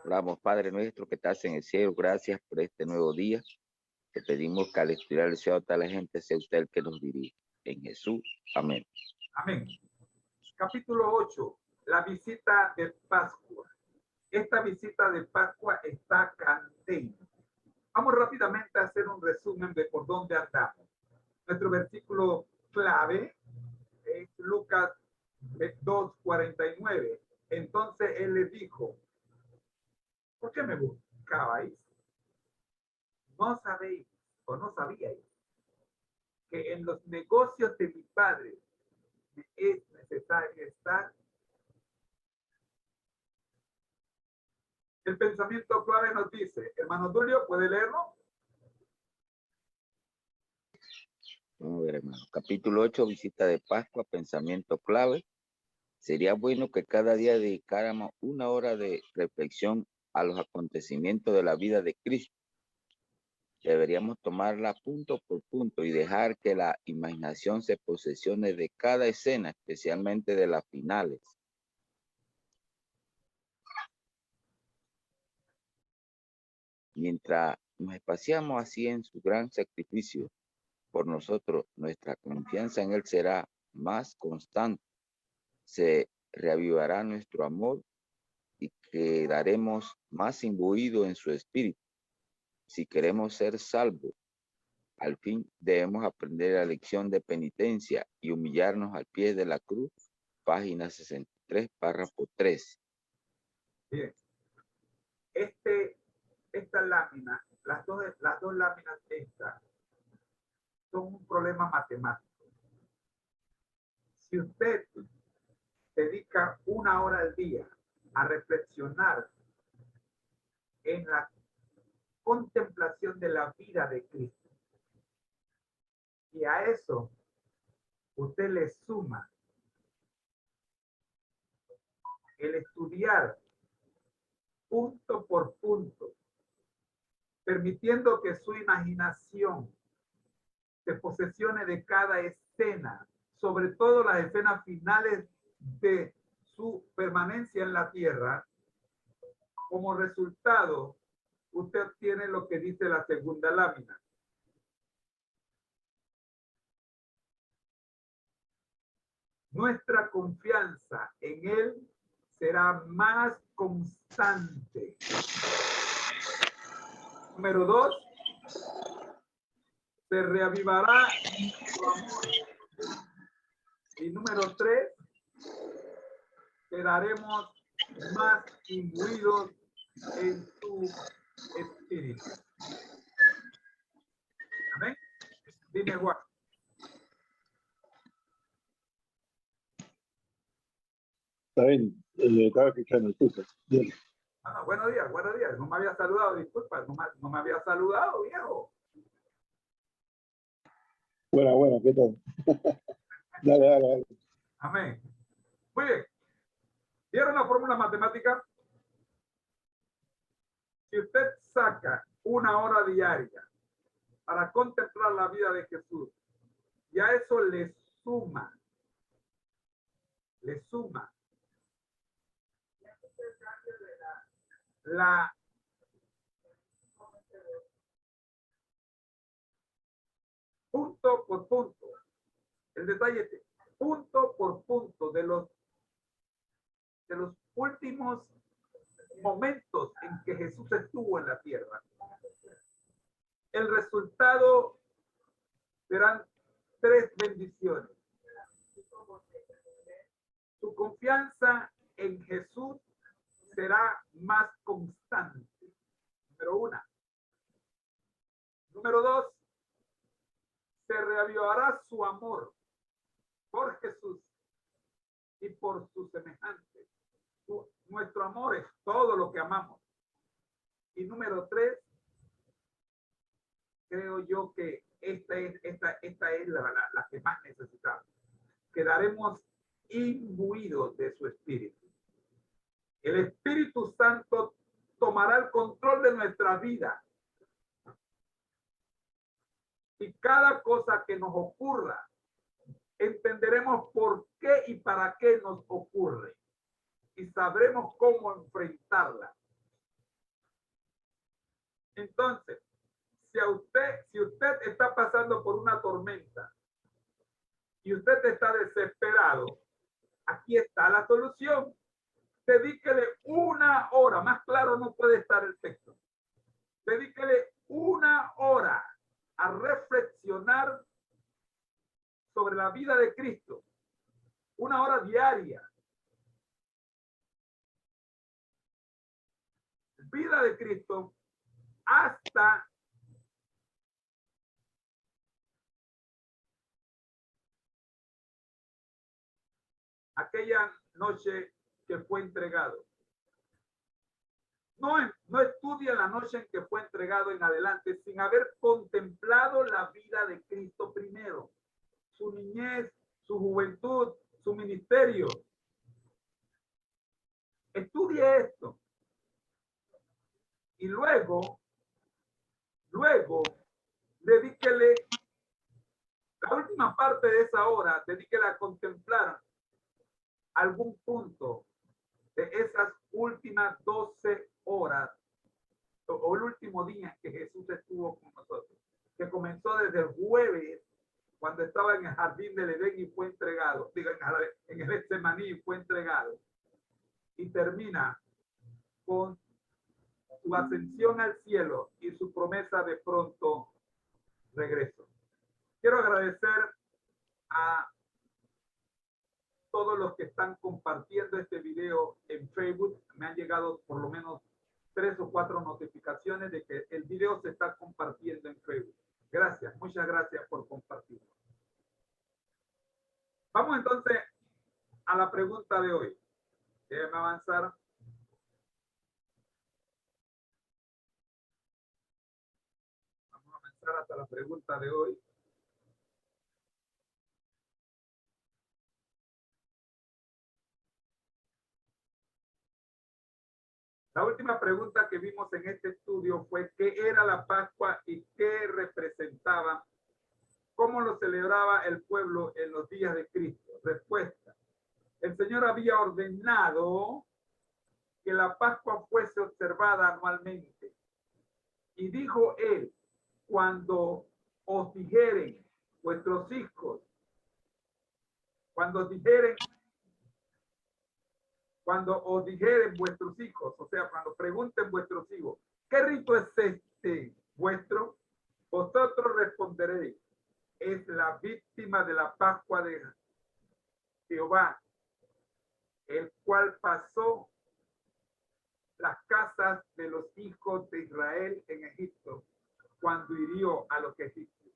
Oramos, Padre nuestro que estás en el cielo, gracias por este nuevo día. Te pedimos que al estudiar el cielo a toda la gente sea usted el que nos dirige. En Jesús, amén. Amén. Capítulo 8, la visita de Pascua. Esta visita de Pascua está candente. Vamos rápidamente a hacer un resumen de por dónde andamos. Nuestro versículo clave es Lucas 2:49. Entonces él le dijo, ¿por qué me buscabais? ¿No sabéis o no sabíais que en los negocios de mi padre me es necesario estar? El pensamiento clave nos dice, hermano Tulio, ¿puede leerlo? Vamos a ver, hermano. Capítulo 8, visita de Pascua, pensamiento clave. Sería bueno que cada día dedicáramos una hora de reflexión a los acontecimientos de la vida de Cristo. Deberíamos tomarla punto por punto y dejar que la imaginación se posesione de cada escena, especialmente de las finales. Mientras nos espaciamos así en su gran sacrificio por nosotros, nuestra confianza en Él será más constante. Se reavivará nuestro amor y quedaremos más imbuidos en su espíritu. Si queremos ser salvos, al fin debemos aprender la lección de penitencia y humillarnos al pie de la cruz. Página 63, párrafo 3. Bien. Esta lámina, las dos láminas estas, son un problema matemático. Si usted dedica 1 hora al día a reflexionar en la contemplación de la vida de Cristo, y a eso usted le suma el estudiar punto por punto, permitiendo que su imaginación se posesione de cada escena, sobre todo las escenas finales de su permanencia en la tierra. Como resultado, usted obtiene lo que dice la segunda lámina. Nuestra confianza en Él será más constante. Número 2, se reavivará su amor. Y número 3, quedaremos más imbuidos en su espíritu. Amén. Dime, Juan. Está bien, estaba escuchando, disculpa. Bien. Buenos días, buenos días. No me había saludado, disculpa, no me había saludado, viejo. Bueno, ¿qué tal? Dale. Amén. Muy bien. ¿Vieron la fórmula matemática? Si usted saca 1 hora diaria para contemplar la vida de Jesús, ya eso le suma la punto por punto. El detalle es punto por punto de los últimos momentos en que Jesús estuvo en la tierra. El resultado serán 3 bendiciones. Su confianza en Jesús será más constante. Número 1. Número 2, se reavivará su amor por Jesús y por sus semejantes. Nuestro amor es todo lo que amamos. Y número 3, creo yo que esta es la que más necesitamos. Quedaremos imbuidos de su espíritu. El Espíritu Santo tomará el control de nuestra vida. Y cada cosa que nos ocurra, entenderemos por qué y para qué nos ocurre. Y sabremos cómo enfrentarla. Entonces, si usted está pasando por una tormenta y usted está desesperado, aquí está la solución. Dedíquele 1 hora, más claro no puede estar el texto. Dedíquele 1 hora a reflexionar sobre la vida de Cristo. 1 hora diaria. Vida de Cristo hasta aquella noche que fue entregado. No estudia la noche en que fue entregado en adelante sin haber contemplado la vida de Cristo primero, su niñez, su juventud, su ministerio. Estudie esto. Y luego, dedíquele la última parte de esa hora, dedíquele a contemplar algún punto de esas últimas 12 horas o el último día que Jesús estuvo con nosotros, que comenzó desde el jueves cuando estaba en el jardín del Edén y fue entregado, en el Getsemaní y fue entregado, y termina con su ascensión al cielo y su promesa de pronto regreso. Quiero agradecer a todos los que están compartiendo este video en Facebook. Me han llegado por lo menos 3 o 4 notificaciones de que el video se está compartiendo en Facebook. Gracias, muchas gracias por compartirlo. Vamos entonces a la pregunta de hoy. Déjenme avanzar. Vamos a avanzar hasta la pregunta de hoy. La última pregunta que vimos en este estudio fue ¿qué era la Pascua y qué representaba? ¿Cómo lo celebraba el pueblo en los días de Cristo? Respuesta. El Señor había ordenado que la Pascua fuese observada anualmente. Y dijo él, cuando os dijeren vuestros hijos, cuando os dijeren vuestros hijos, o sea, cuando pregunten vuestros hijos, ¿qué rito es este vuestro? Vosotros responderéis, es la víctima de la Pascua de Jehová, el cual pasó las casas de los hijos de Israel en Egipto, cuando hirió a los egipcios.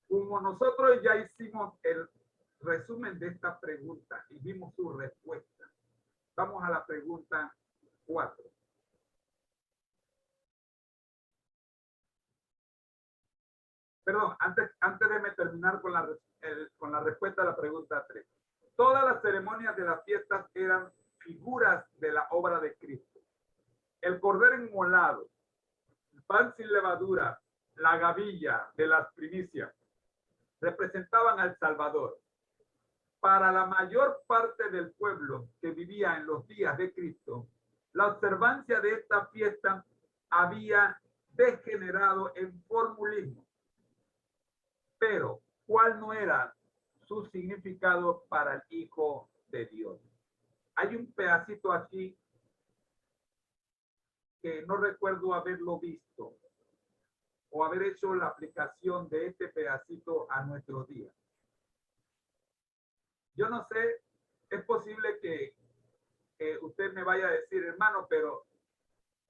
Como nosotros ya hicimos el resumen de esta pregunta y vimos su respuesta, vamos a la pregunta 4. Perdón, antes de terminar con la respuesta a la pregunta 3. Todas las ceremonias de las fiestas eran figuras de la obra de Cristo. El cordero inmolado, el pan sin levadura, la gavilla de las primicias, representaban al Salvador. Para la mayor parte del pueblo que vivía en los días de Cristo, la observancia de esta fiesta había degenerado en formulismo. Pero, ¿cuál no era su significado para el Hijo de Dios? Hay un pedacito aquí que no recuerdo haberlo visto o haber hecho la aplicación de este pedacito a nuestros días. Yo no sé, es posible que usted me vaya a decir, hermano, pero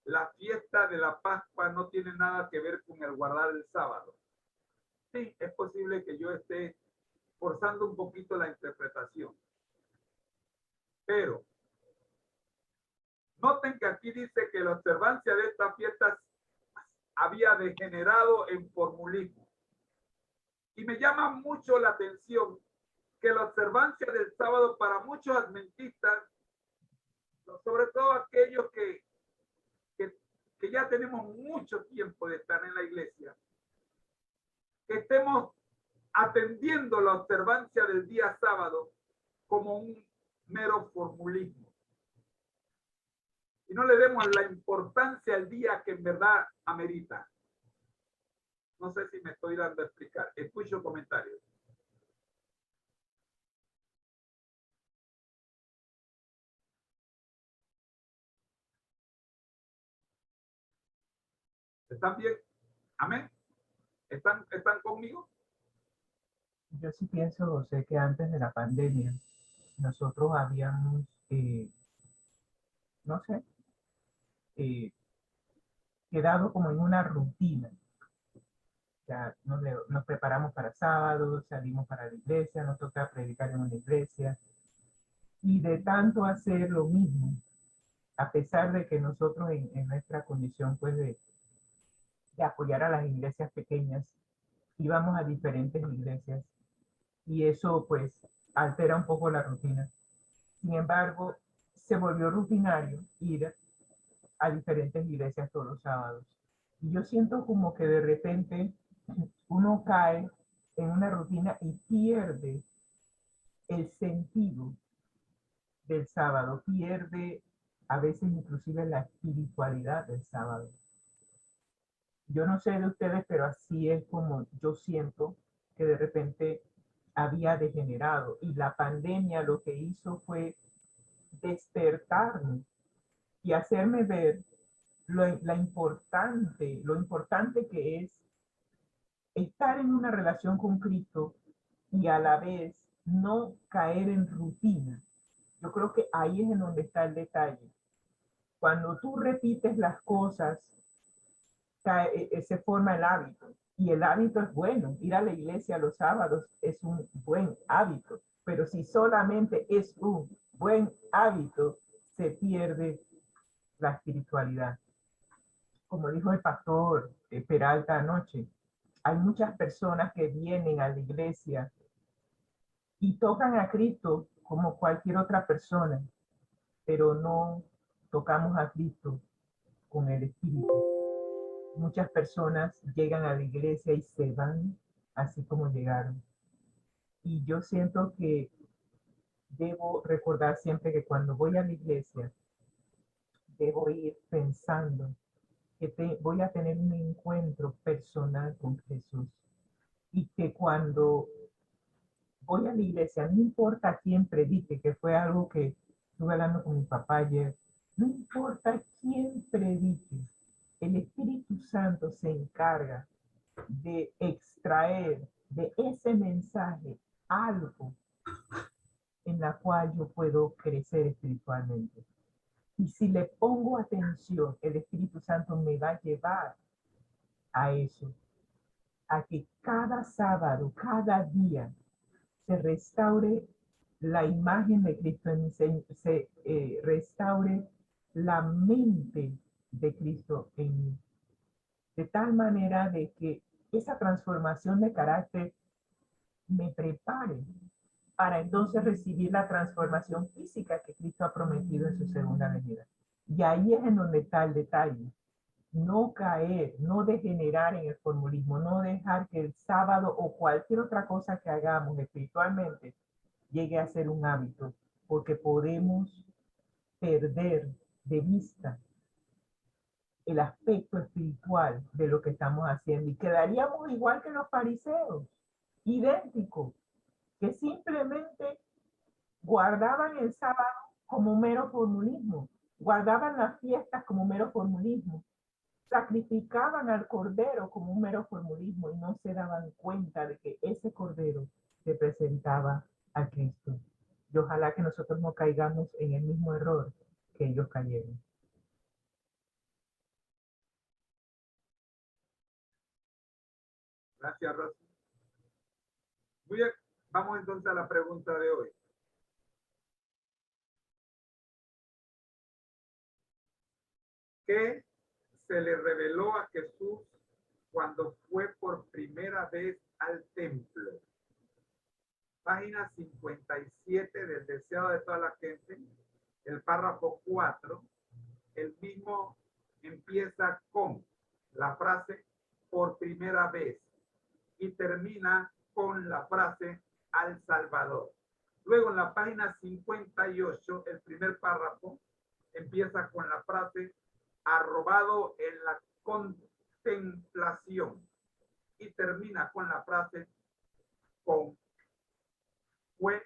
la fiesta de la Pascua no tiene nada que ver con el guardar el sábado. Sí, es posible que yo esté forzando un poquito la interpretación. Pero noten que aquí dice que la observancia de estas fiestas había degenerado en formulismo. Y me llama mucho la atención que la observancia del sábado para muchos adventistas, sobre todo aquellos que ya tenemos mucho tiempo de estar en la iglesia, que estemos atendiendo la observancia del día sábado como un mero formulismo. Y no le demos la importancia al día que en verdad amerita. No sé si me estoy dando a explicar. Escucho comentarios. ¿Están bien? Amén. ¿Están conmigo? Yo sí pienso, José, que antes de la pandemia nosotros habíamos, no sé, quedado como en una rutina. Ya nos preparamos para sábado, salimos para la iglesia, nos toca predicar en una iglesia. Y de tanto hacer lo mismo, a pesar de que nosotros en nuestra condición pues de apoyar a las iglesias pequeñas, íbamos a diferentes iglesias y eso pues altera un poco la rutina. Sin embargo, se volvió rutinario ir a diferentes iglesias todos los sábados. Y yo siento como que de repente uno cae en una rutina y pierde el sentido del sábado, pierde a veces inclusive la espiritualidad del sábado. Yo no sé de ustedes, pero así es como yo siento que de repente había degenerado y la pandemia lo que hizo fue despertarme y hacerme ver lo importante que es estar en una relación con Cristo y a la vez no caer en rutina. Yo creo que ahí es en donde está el detalle. Cuando tú repites las cosas, se forma el hábito. Y el hábito es bueno. Ir a la iglesia los sábados es un buen hábito. Pero si solamente es un buen hábito, se pierde la espiritualidad. Como dijo el pastor Peralta anoche, hay muchas personas que vienen a la iglesia y tocan a Cristo como cualquier otra persona, pero no tocamos a Cristo con el Espíritu. Muchas personas llegan a la iglesia y se van así como llegaron. Y yo siento que debo recordar siempre que cuando voy a la iglesia, debo ir pensando que voy a tener un encuentro personal con Jesús. Y que cuando voy a la iglesia, no importa quién predique, que fue algo que estuve hablando con mi papá ayer, no importa quién predique, el Espíritu Santo se encarga de extraer de ese mensaje algo en la cual yo puedo crecer espiritualmente. Y si le pongo atención, el Espíritu Santo me va a llevar a eso, a que cada sábado, cada día, se restaure la imagen de Cristo en mí, se restaure la mente de Cristo en mí. De tal manera de que esa transformación de carácter me prepare para entonces recibir la transformación física que Cristo ha prometido en su segunda venida. Y ahí es en donde está el detalle. No caer, no degenerar en el formulismo, no dejar que el sábado o cualquier otra cosa que hagamos espiritualmente llegue a ser un hábito, porque podemos perder de vista el aspecto espiritual de lo que estamos haciendo y quedaríamos igual que los fariseos, idénticos, que simplemente guardaban el sábado como mero formulismo, guardaban las fiestas como mero formulismo, sacrificaban al cordero como un mero formulismo y no se daban cuenta de que ese cordero representaba a Cristo. Y ojalá que nosotros no caigamos en el mismo error que ellos cayeron. Gracias, Rosy. Muy bien, vamos entonces a la pregunta de hoy. ¿Qué se le reveló a Jesús cuando fue por primera vez al templo? Página 57 del Deseado de toda la gente, el párrafo 4, el mismo empieza con la frase por primera vez y termina con la frase al Salvador. Luego en la página 58, el primer párrafo empieza con la frase arrobado en la contemplación y termina con la frase con fue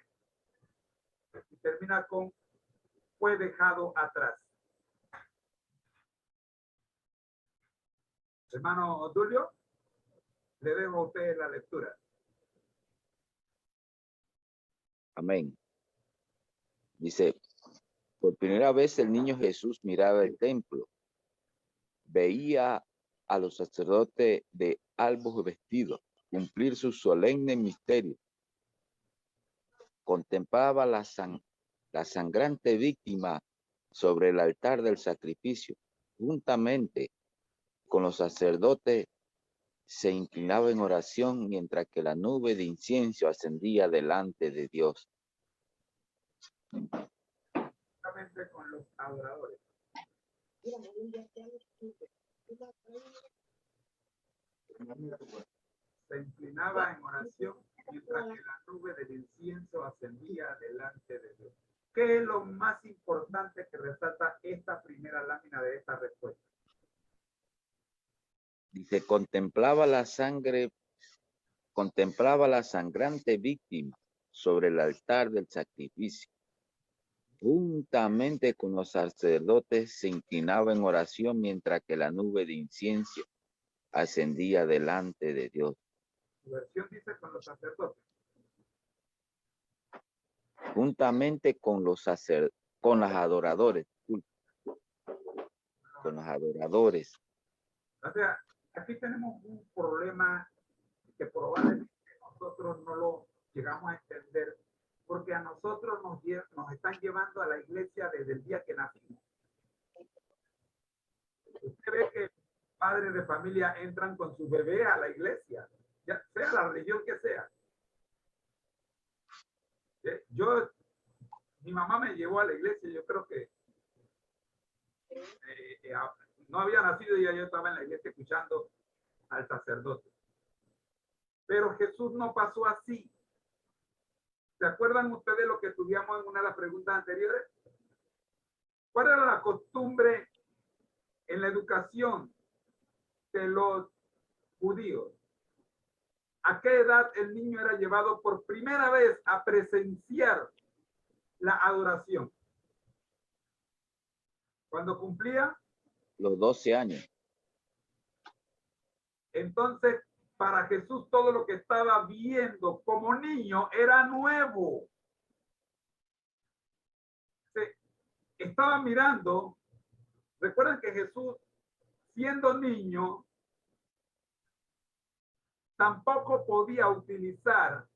y termina con fue dejado atrás. Hermano Tulio, le dejo a usted la lectura. Amén. Dice, por primera vez el niño Jesús miraba el templo, veía a los sacerdotes de albos vestidos cumplir su solemne misterio, contemplaba la sangrante víctima sobre el altar del sacrificio, juntamente con los sacerdotes se inclinaba en oración mientras que la nube de incienso ascendía delante de Dios. Juntamente con los adoradores. Se inclinaba en oración mientras que la nube del incienso ascendía delante de Dios. ¿Qué es lo más importante que resalta esta primera lámina de esta respuesta? Dice, contemplaba la sangrante víctima sobre el altar del sacrificio. Juntamente con los sacerdotes se inclinaba en oración mientras que la nube de incienso ascendía delante de Dios. Su versión dice con los sacerdotes. Juntamente con los adoradores. Con los adoradores. O sea, aquí tenemos un problema que probablemente nosotros no lo llegamos a entender, porque nos están llevando a la iglesia desde el día que nacimos. Usted ve que padres de familia entran con su bebé a la iglesia, ya sea la religión que sea. Mi mamá me llevó a la iglesia, yo creo que no había nacido y ya yo estaba en la iglesia escuchando al sacerdote. Pero Jesús no pasó así. ¿Se acuerdan ustedes lo que estudiamos en una de las preguntas anteriores? ¿Cuál era la costumbre en la educación de los judíos? ¿A qué edad el niño era llevado por primera vez a presenciar la adoración? Cuando cumplía los 12 años. Entonces, para Jesús todo lo que estaba viendo como niño era nuevo. Estaba mirando. Recuerden que Jesús, siendo niño, tampoco podía utilizar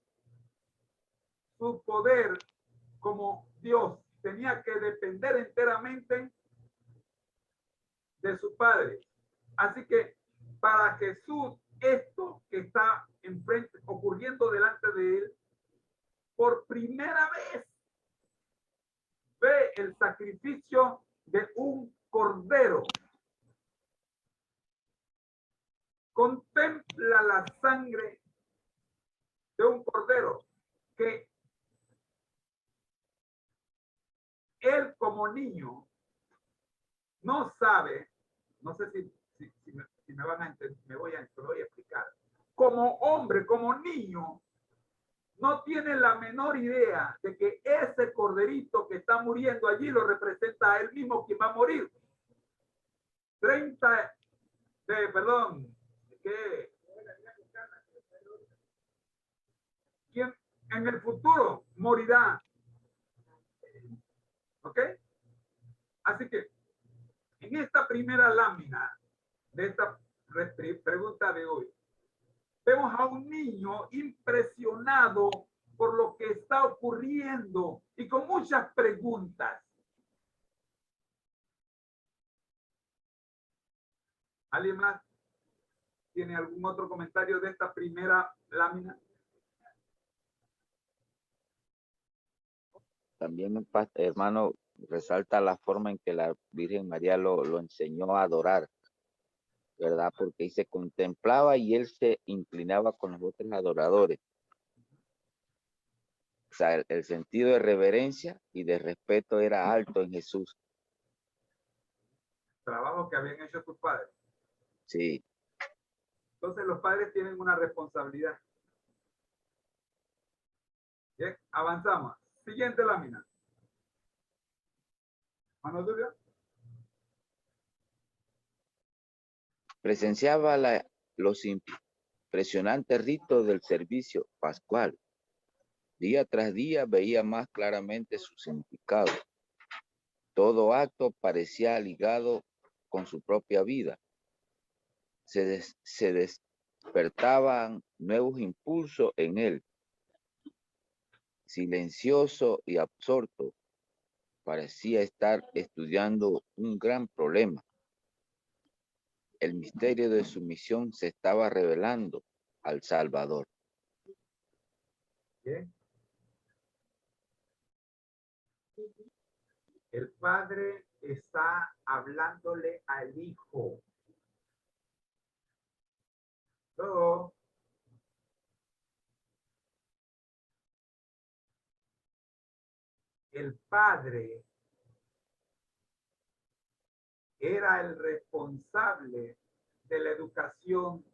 su poder como Dios. Tenía que depender enteramente de su Padre. Así que para Jesús, esto que está enfrente, ocurriendo delante de él, por primera vez ve el sacrificio de un cordero. Contempla la sangre de un cordero que él como niño no sabe, no sé si me van a entender, me voy a explicar. Como hombre, como niño, no tiene la menor idea de que ese corderito que está muriendo allí lo representa a él mismo quien va a morir. 30, perdón, que quien en el futuro morirá. ¿Ok? Así que en esta primera lámina de esta pregunta de hoy, vemos a un niño impresionado por lo que está ocurriendo y con muchas preguntas. ¿Alguien más tiene algún otro comentario de esta primera lámina? También, hermano, resalta la forma en que la Virgen María lo enseñó a adorar, ¿verdad? Porque ahí se contemplaba y él se inclinaba con los otros adoradores. O sea, el sentido de reverencia y de respeto era alto en Jesús. Trabajo que habían hecho sus padres. Sí. Entonces los padres tienen una responsabilidad. Bien, avanzamos. Siguiente lámina. Mano tuya. Presenciaba los impresionantes ritos del servicio pascual. Día tras día veía más claramente su significado. Todo acto parecía ligado con su propia vida. Se despertaban nuevos impulsos en él. Silencioso y absorto, parecía estar estudiando un gran problema. El misterio de su misión se estaba revelando al Salvador. Bien. El padre está hablándole al hijo. Luego, el padre era el responsable de la educación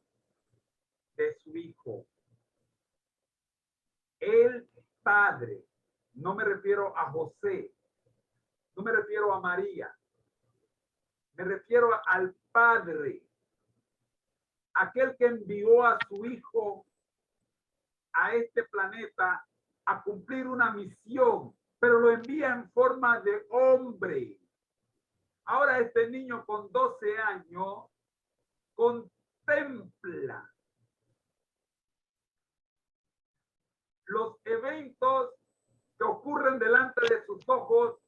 de su hijo. El padre, no me refiero a José, no me refiero a María, me refiero al padre, aquel que envió a su hijo a este planeta a cumplir una misión, pero lo envía en forma de hombre. Ahora este niño con 12 años contempla los eventos que ocurren delante sus ojos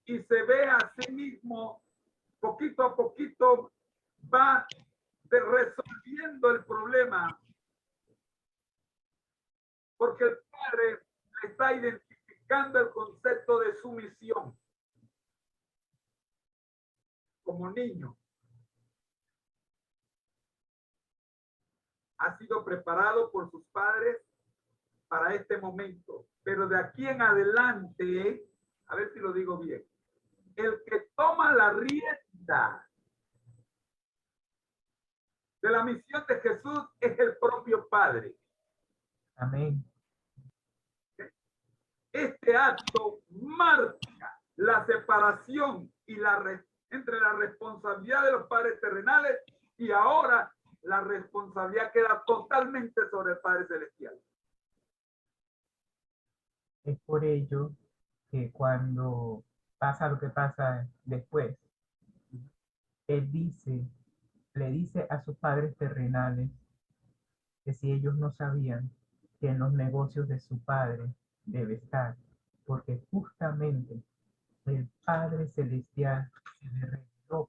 y se ve a sí mismo, poquito a poquito va resolviendo el problema, porque el Padre le está identificando el concepto de su misión como niño. Ha sido preparado por sus padres para este momento, pero de aquí en adelante, a ver si lo digo bien, el que toma la rienda de la misión de Jesús es el propio Padre. Amén. Este acto marca la separación y entre la responsabilidad de los padres terrenales y ahora la responsabilidad queda totalmente sobre el Padre Celestial. Es por ello que cuando pasa lo que pasa después, él le dice a sus padres terrenales que si ellos no sabían que en los negocios de su padre debe estar, porque justamente el Padre Celestial se le reveló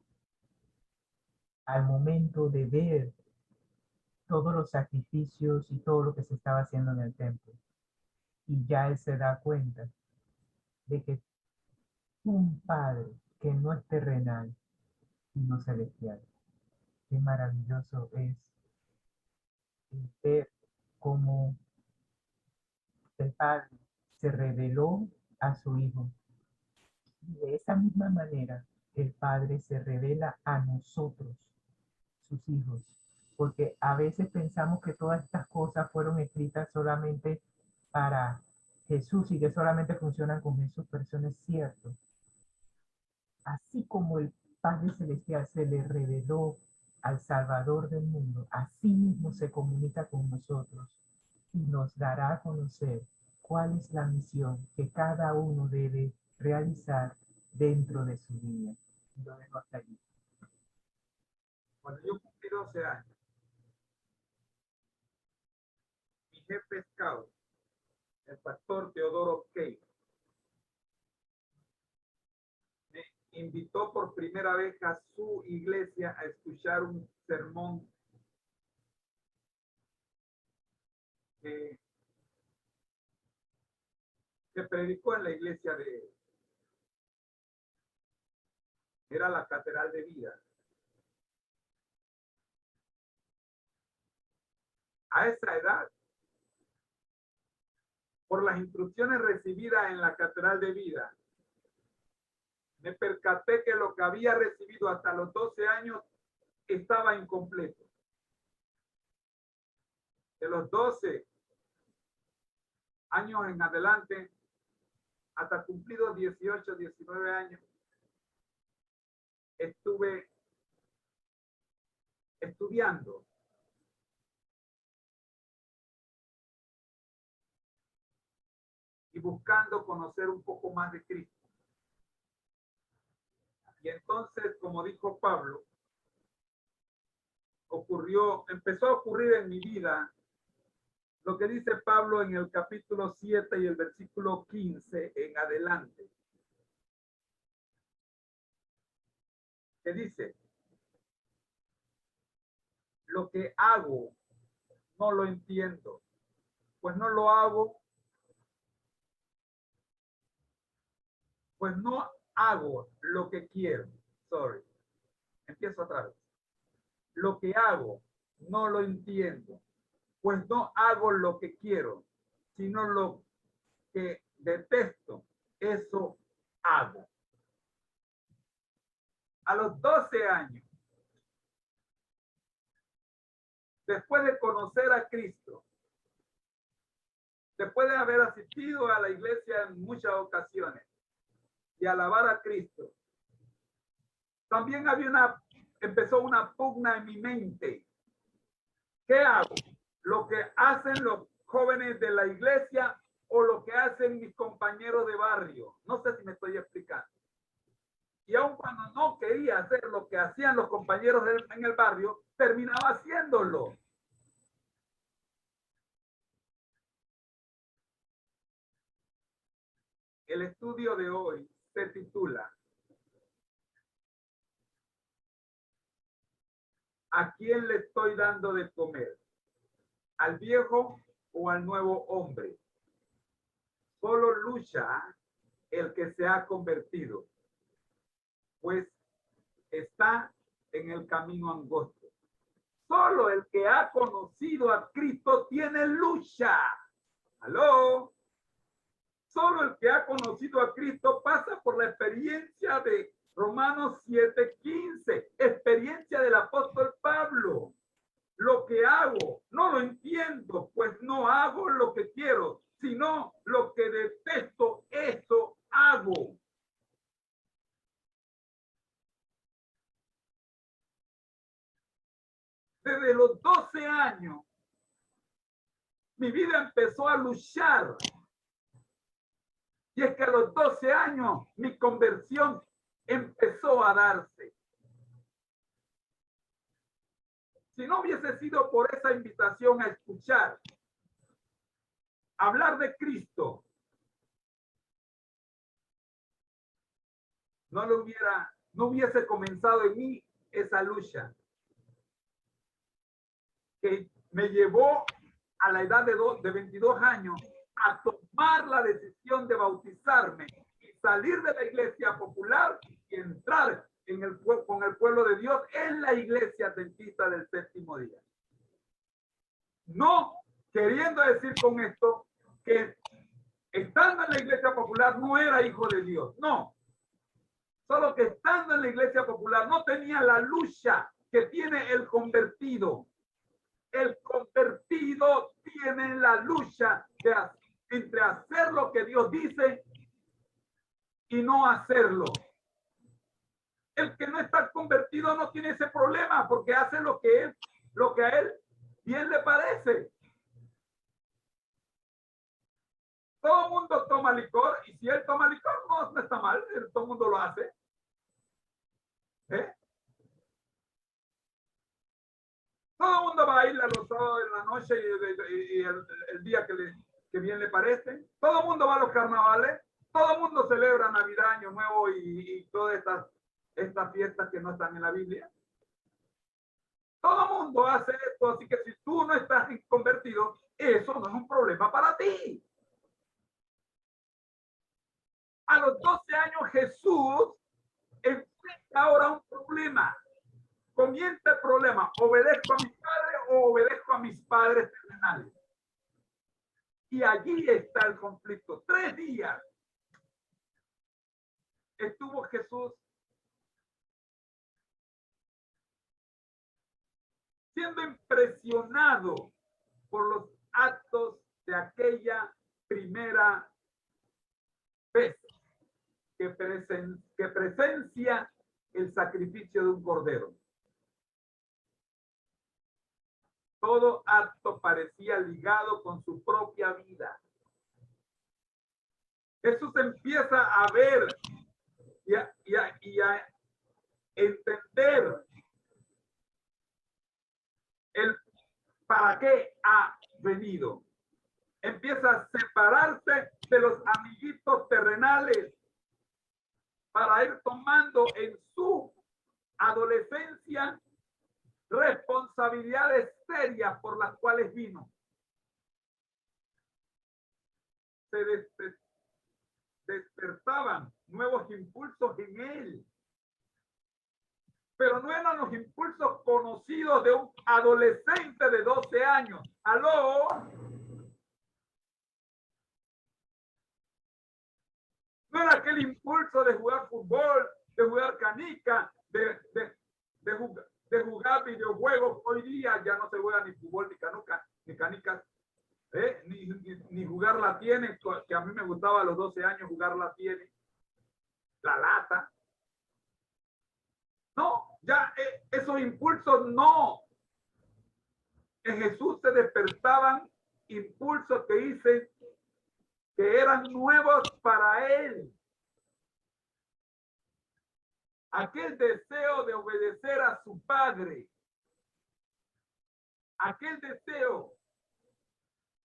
al momento de ver todos los sacrificios y todo lo que se estaba haciendo en el templo. Y ya él se da cuenta de que un Padre que no es terrenal, sino celestial. Qué maravilloso es ver cómo el Padre se reveló a su Hijo. Y de esa misma manera, el Padre se revela a nosotros, sus hijos. Porque a veces pensamos que todas estas cosas fueron escritas solamente para Jesús y que solamente funcionan con Jesús, pero eso no es cierto. Así como el Padre Celestial se le reveló al Salvador del mundo, así mismo se comunica con nosotros y nos dará a conocer cuál es la misión que cada uno debe realizar dentro de su vida. Lo dejo hasta allí. Cuando yo cumplí 12 años, mi jefe scout, el pastor Teodoro Key, me invitó por primera vez a su iglesia a escuchar un sermón que predicó en la iglesia era la Catedral de Vida. A esa edad, por las instrucciones recibidas en la Catedral de Vida, me percaté que lo que había recibido hasta los 12 años estaba incompleto. De los 12 años en adelante, hasta cumplidos 18, 19 años, estuve estudiando y buscando conocer un poco más de Cristo. Y entonces, como dijo Pablo, empezó a ocurrir en mi vida lo que dice Pablo en el capítulo 7 y el versículo 15 en adelante. Que dice, lo que hago no lo entiendo, pues no lo hago, pues no hago lo que quiero. Empiezo otra vez. Lo que hago no lo entiendo, pues no hago lo que quiero, sino lo que detesto, eso hago. A los 12 años, después de conocer a Cristo, después de haber asistido a la iglesia en muchas ocasiones y alabar a Cristo, también empezó una pugna en mi mente. ¿Qué hago? ¿Lo que hacen los jóvenes de la iglesia o lo que hacen mis compañeros de barrio? No sé si me estoy explicando. Y aun cuando no quería hacer lo que hacían los compañeros en el barrio, terminaba haciéndolo. El estudio estudio de hoy se titula ¿a quién le estoy dando de comer? ¿Al viejo o al nuevo hombre? Solo lucha el que se ha convertido, pues está en el camino angosto. Solo el que ha conocido a Cristo tiene lucha. ¿Aló? Solo el que ha conocido a Cristo pasa por la experiencia de Romanos 7:15, experiencia del apóstol Pablo. Lo que hago, no lo entiendo, pues no hago lo que quiero, sino lo que detesto, eso hago. Desde los 12 años, mi vida empezó a luchar. Y es que a los 12 años mi conversión empezó a darse. Si no hubiese sido por esa invitación a escuchar, hablar de Cristo, no hubiese comenzado en mí esa lucha que me llevó a la edad de 22 años a tomar la decisión de bautizarme y salir de la iglesia popular y entrar con el pueblo de Dios en la iglesia adventista del séptimo día. No queriendo decir con esto que estando en la iglesia popular no era hijo de Dios, no. Solo que estando en la iglesia popular no tenía la lucha que tiene el convertido. El convertido tiene la lucha entre hacer lo que Dios dice y no hacerlo. El que no está convertido no tiene ese problema porque hace lo que a él bien le parece. Todo el mundo toma licor y si él toma licor no está mal, todo el mundo lo hace. Todo el mundo va a ir a los sábados en la noche y el día que bien le parece. Todo el mundo va a los carnavales. Todo el mundo celebra Navidad, Año Nuevo y todas estas fiestas que no están en la Biblia. Todo el mundo hace esto, así que si tú no estás convertido, eso no es un problema para ti. A los 12 años Jesús enfrenta ahora un problema. Comienza el problema, ¿obedezco a mis padres o obedezco a mis padres terrenales? Y allí está el conflicto. 3 días estuvo Jesús siendo impresionado por los actos de aquella primera vez que presencia el sacrificio de un cordero. Todo acto parecía ligado con su propia vida. Jesús empieza a ver y a entender el para qué ha venido. Empieza a separarse de los amiguitos terrenales para ir tomando en su adolescencia responsabilidades serias por las cuales vino. Se despertaban nuevos impulsos en él. Pero no eran los impulsos conocidos de un adolescente de 12 años. ¡Aló! No era aquel impulso de jugar fútbol, de jugar canica, de jugar videojuegos. Hoy día ya no se juega ni fútbol, ni canicas, ni jugar la tiene, que a mí me gustaba a los 12 años jugar la tiene, la lata. No, ya esos impulsos no. En Jesús se despertaban impulsos que dicen que eran nuevos para él. Aquel deseo de obedecer a su padre. Aquel deseo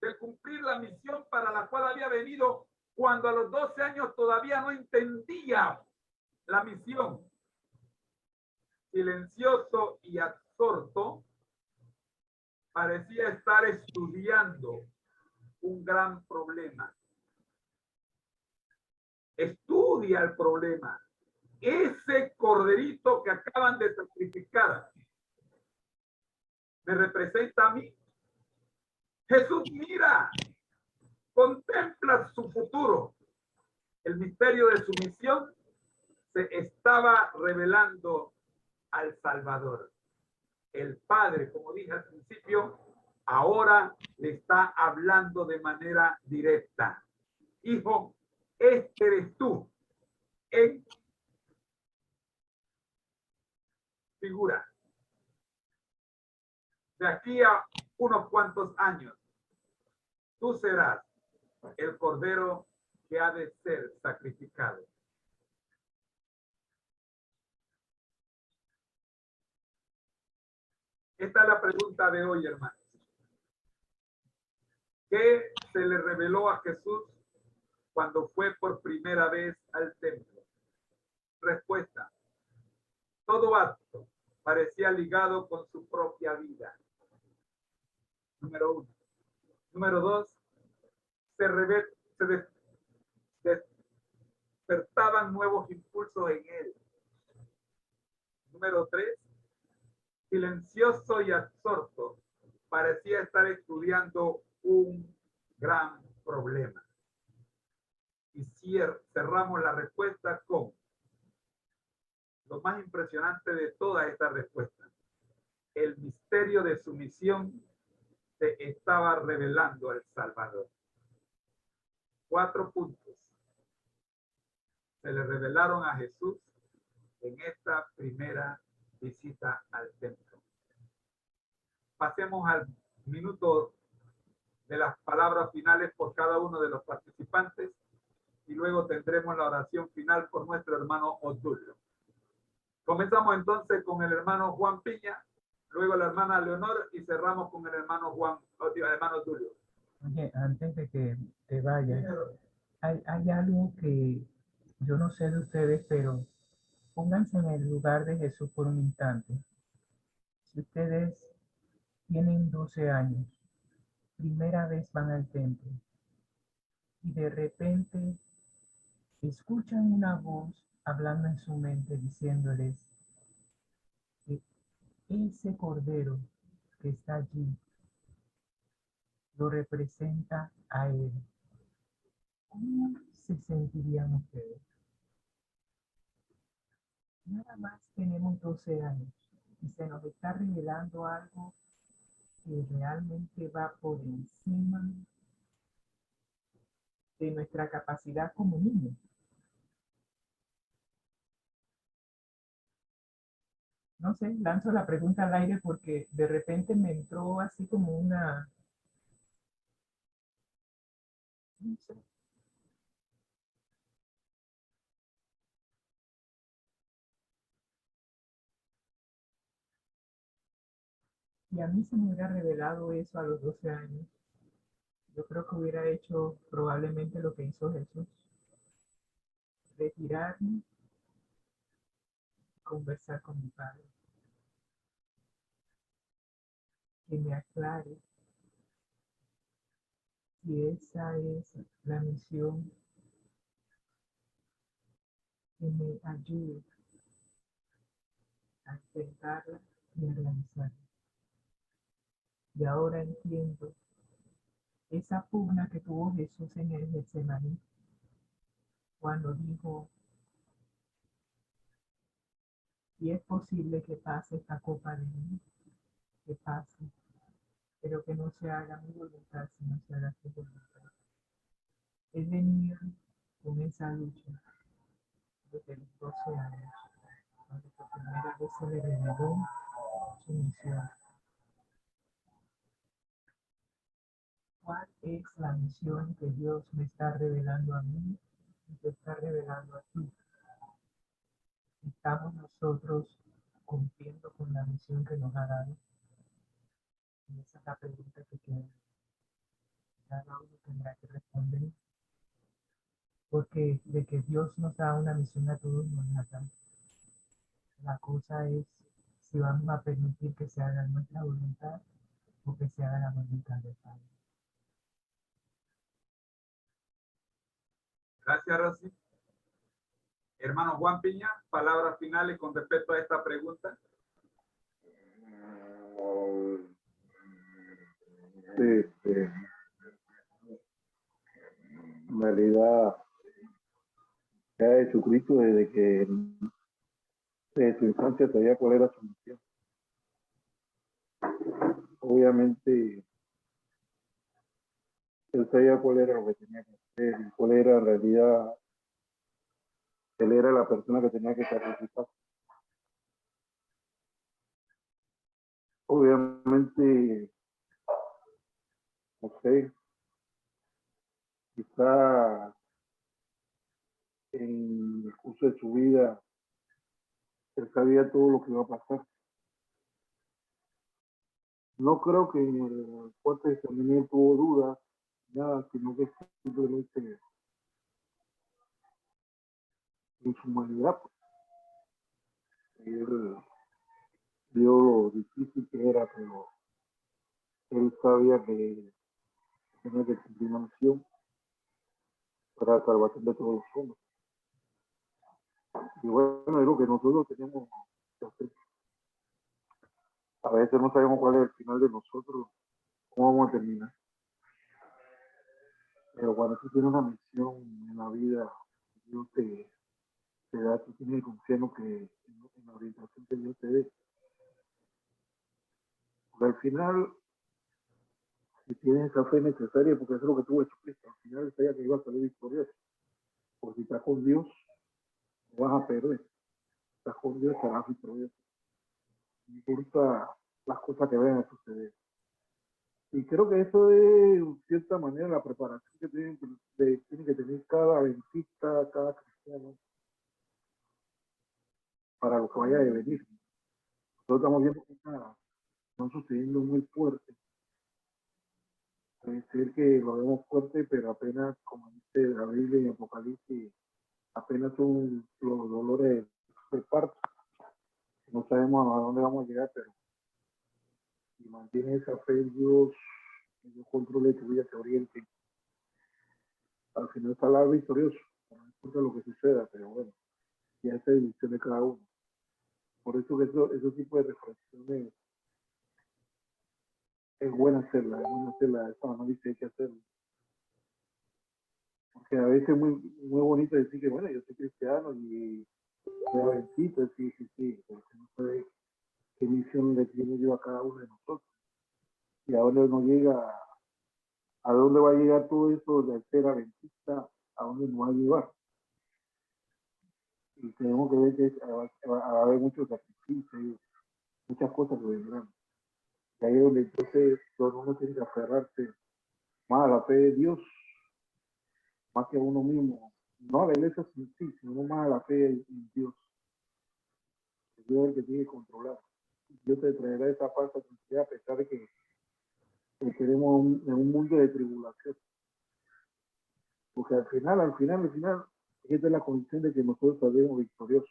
de cumplir la misión para la cual había venido cuando a los 12 años todavía no entendía la misión. Silencioso y absorto, parecía estar estudiando un gran problema. Estudia el problema. Ese corderito que acaban de sacrificar me representa a mí. Jesús mira, contempla su futuro. El misterio de su misión se estaba revelando al Salvador. El Padre, como dije al principio, ahora le está hablando de manera directa. Hijo, este eres tú en figura. De aquí a unos cuantos años, tú serás el cordero que ha de ser sacrificado. Esta es la pregunta de hoy, hermanos. ¿Qué se le reveló a Jesús cuando fue por primera vez al templo? Respuesta. Todo acto parecía ligado con su propia vida. Número 1. Número 2. Se despertaban nuevos impulsos en él. Número 3. Silencioso y absorto, parecía estar estudiando un gran problema. Y cerramos la respuesta con lo más impresionante de toda esta respuesta. El misterio de su misión se estaba revelando al Salvador. 4 puntos se le revelaron a Jesús en esta primera visita al templo. Pasemos al minuto de las palabras finales por cada uno de los participantes y luego tendremos la oración final por nuestro hermano Odulio. Comenzamos entonces con el hermano Juan Piña, luego la hermana Leonor y cerramos con el hermano hermano Odulio. Oye, antes de que te vayas, hay algo que yo no sé de ustedes, pero pónganse en el lugar de Jesús por un instante. Si ustedes tienen 12 años, primera vez van al templo y de repente escuchan una voz hablando en su mente diciéndoles que ese cordero que está allí lo representa a él. ¿Cómo se sentirían ustedes? Nada más tenemos 12 años y se nos está revelando algo que realmente va por encima de nuestra capacidad como niños. No sé, lanzo la pregunta al aire porque de repente me entró así como una... No sé. Y a mí se me hubiera revelado eso a los 12 años. Yo creo que hubiera hecho probablemente lo que hizo Jesús. Retirarme, conversar con mi Padre. Que me aclare si esa es la misión que me ayude a intentarla y a realizarla. Y ahora entiendo esa pugna que tuvo Jesús en el Getsemaní cuando dijo, si es posible que pase esta copa de mí, que pase, pero que no se haga mi voluntad, sino se haga tu voluntad. Él venía con esa lucha desde los 12 años, cuando por primera vez se le reveló su misión. ¿Cuál es la misión que Dios me está revelando a mí y te está revelando a ti? ¿Estamos nosotros cumpliendo con la misión que nos ha dado? Y esa es la pregunta que queda. Cada uno tendrá que responder porque de que Dios nos da una misión a todos nos la da. La cosa es si vamos a permitir que se haga nuestra voluntad o que se haga la voluntad del Padre. Gracias, Rosy. Hermano Juan Piña, palabras finales con respecto a esta pregunta. En realidad, ya Jesucristo desde su infancia sabía cuál era su misión. Obviamente, él sabía cuál era lo que tenía que hacer, y cuál era en realidad, él era la persona que tenía que sacrificar. Obviamente, no sé, quizá en el curso de su vida, él sabía todo lo que iba a pasar. No creo que en el cuarto examen tuvo dudas, nada, sino que simplemente en su humanidad, pues, él vio lo difícil que era, pero él sabía que tenía que cumplir una misión para la salvación de todos los hombres. Y bueno, es lo que nosotros tenemos que hacer. A veces no sabemos cuál es el final de nosotros, cómo vamos a terminar. Pero cuando tú tienes una misión en la vida, Dios te da, tú tienes que confiar en lo que, en la orientación que Dios te dé. Porque al final, si tienes esa fe necesaria, porque eso es lo que tuvo Jesucristo, al final él sabía que iba a salir victorioso. Porque si estás con Dios, no vas a perder. Si estás con Dios, estarás victorioso. No importa las cosas que vayan a suceder. Y creo que eso es, en cierta manera, la preparación que tiene que tener cada adventista, cada cristiano, para lo que vaya a venir. Nosotros estamos viendo que están sucediendo muy fuerte. Puede ser que lo vemos fuerte, pero apenas, como dice la Biblia en Apocalipsis, apenas son los dolores de parto. No sabemos a dónde vamos a llegar, pero si mantienes esa fe en Dios, que Dios controle tu vida, te oriente, al final saldrá victorioso. No importa lo que suceda, pero bueno, ya esa es decisión de cada uno. Por eso que esos tipos de reflexiones es bueno hacerla, esta no dice hay que hacerlo. Porque a veces es muy bonito decir que, bueno, yo soy cristiano y soy adventista, sí, pero no sabe qué misión le tiene Dios a cada uno de nosotros. Y a dónde nos llega, a dónde va a llegar todo eso de ser adventista, a dónde nos va a llevar. Y tenemos que ver que va a haber muchos sacrificios, muchas cosas que vendrán. Y ahí es donde entonces todo uno tiene que aferrarse más a la fe de Dios, más que a uno mismo. No a la iglesia sí, sino más a la fe en Dios. Dios es el que tiene que controlar. Dios te traerá esa paz a tu a pesar de que queremos en un mundo de tribulación. Porque al final, esta es la condición de que nosotros saldremos victoriosos.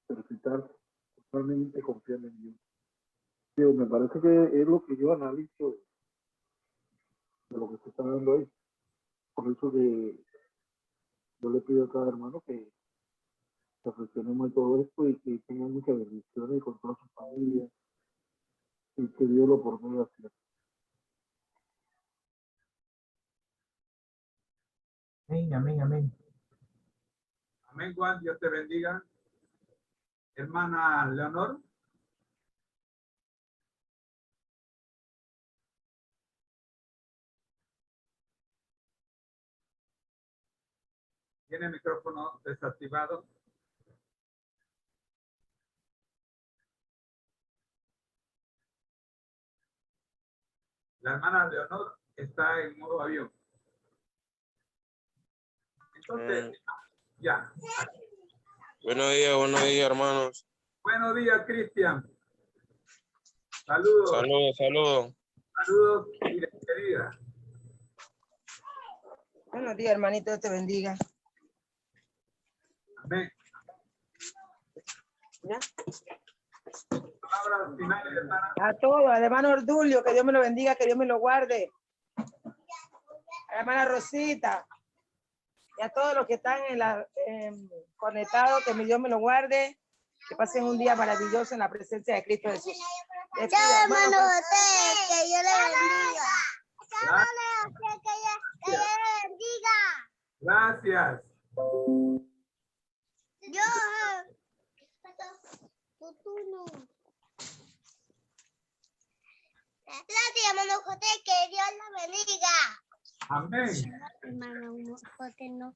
Pero si estar totalmente confiando en Dios. Dios, me parece que es lo que yo analizo de lo que se está dando ahí. Por eso que yo le pido a cada hermano que reflexionemos en todo esto y que tengan muchas bendiciones con toda su familia y que Dios lo permita hacer. Amén, amén, amén. Amén, Juan, Dios te bendiga. Hermana Leonor. Tiene el micrófono desactivado. La hermana Leonor está en modo avión. Entonces, ya. Buenos días, hermanos. Buenos días, Cristian. Saludos. Saludos. Saludos y despedida. Buenos días, hermanito, Dios te bendiga. Amén. ¿Ya? Palabras finales, hermana. A todos, al hermano Ordulio, que Dios me lo bendiga, que Dios me lo guarde. A la hermana Rosita. Y a todos los que están conectados, que mi Dios me lo guarde. Que pasen un día maravilloso en la presencia de Cristo Jesús. Chao, hermano José, que Dios le bendiga. Chao, hermano José, que Dios le bendiga. Gracias. Yo. Tú no. Gracias, hermano José, que Dios le bendiga. Amén. Hermano José, no.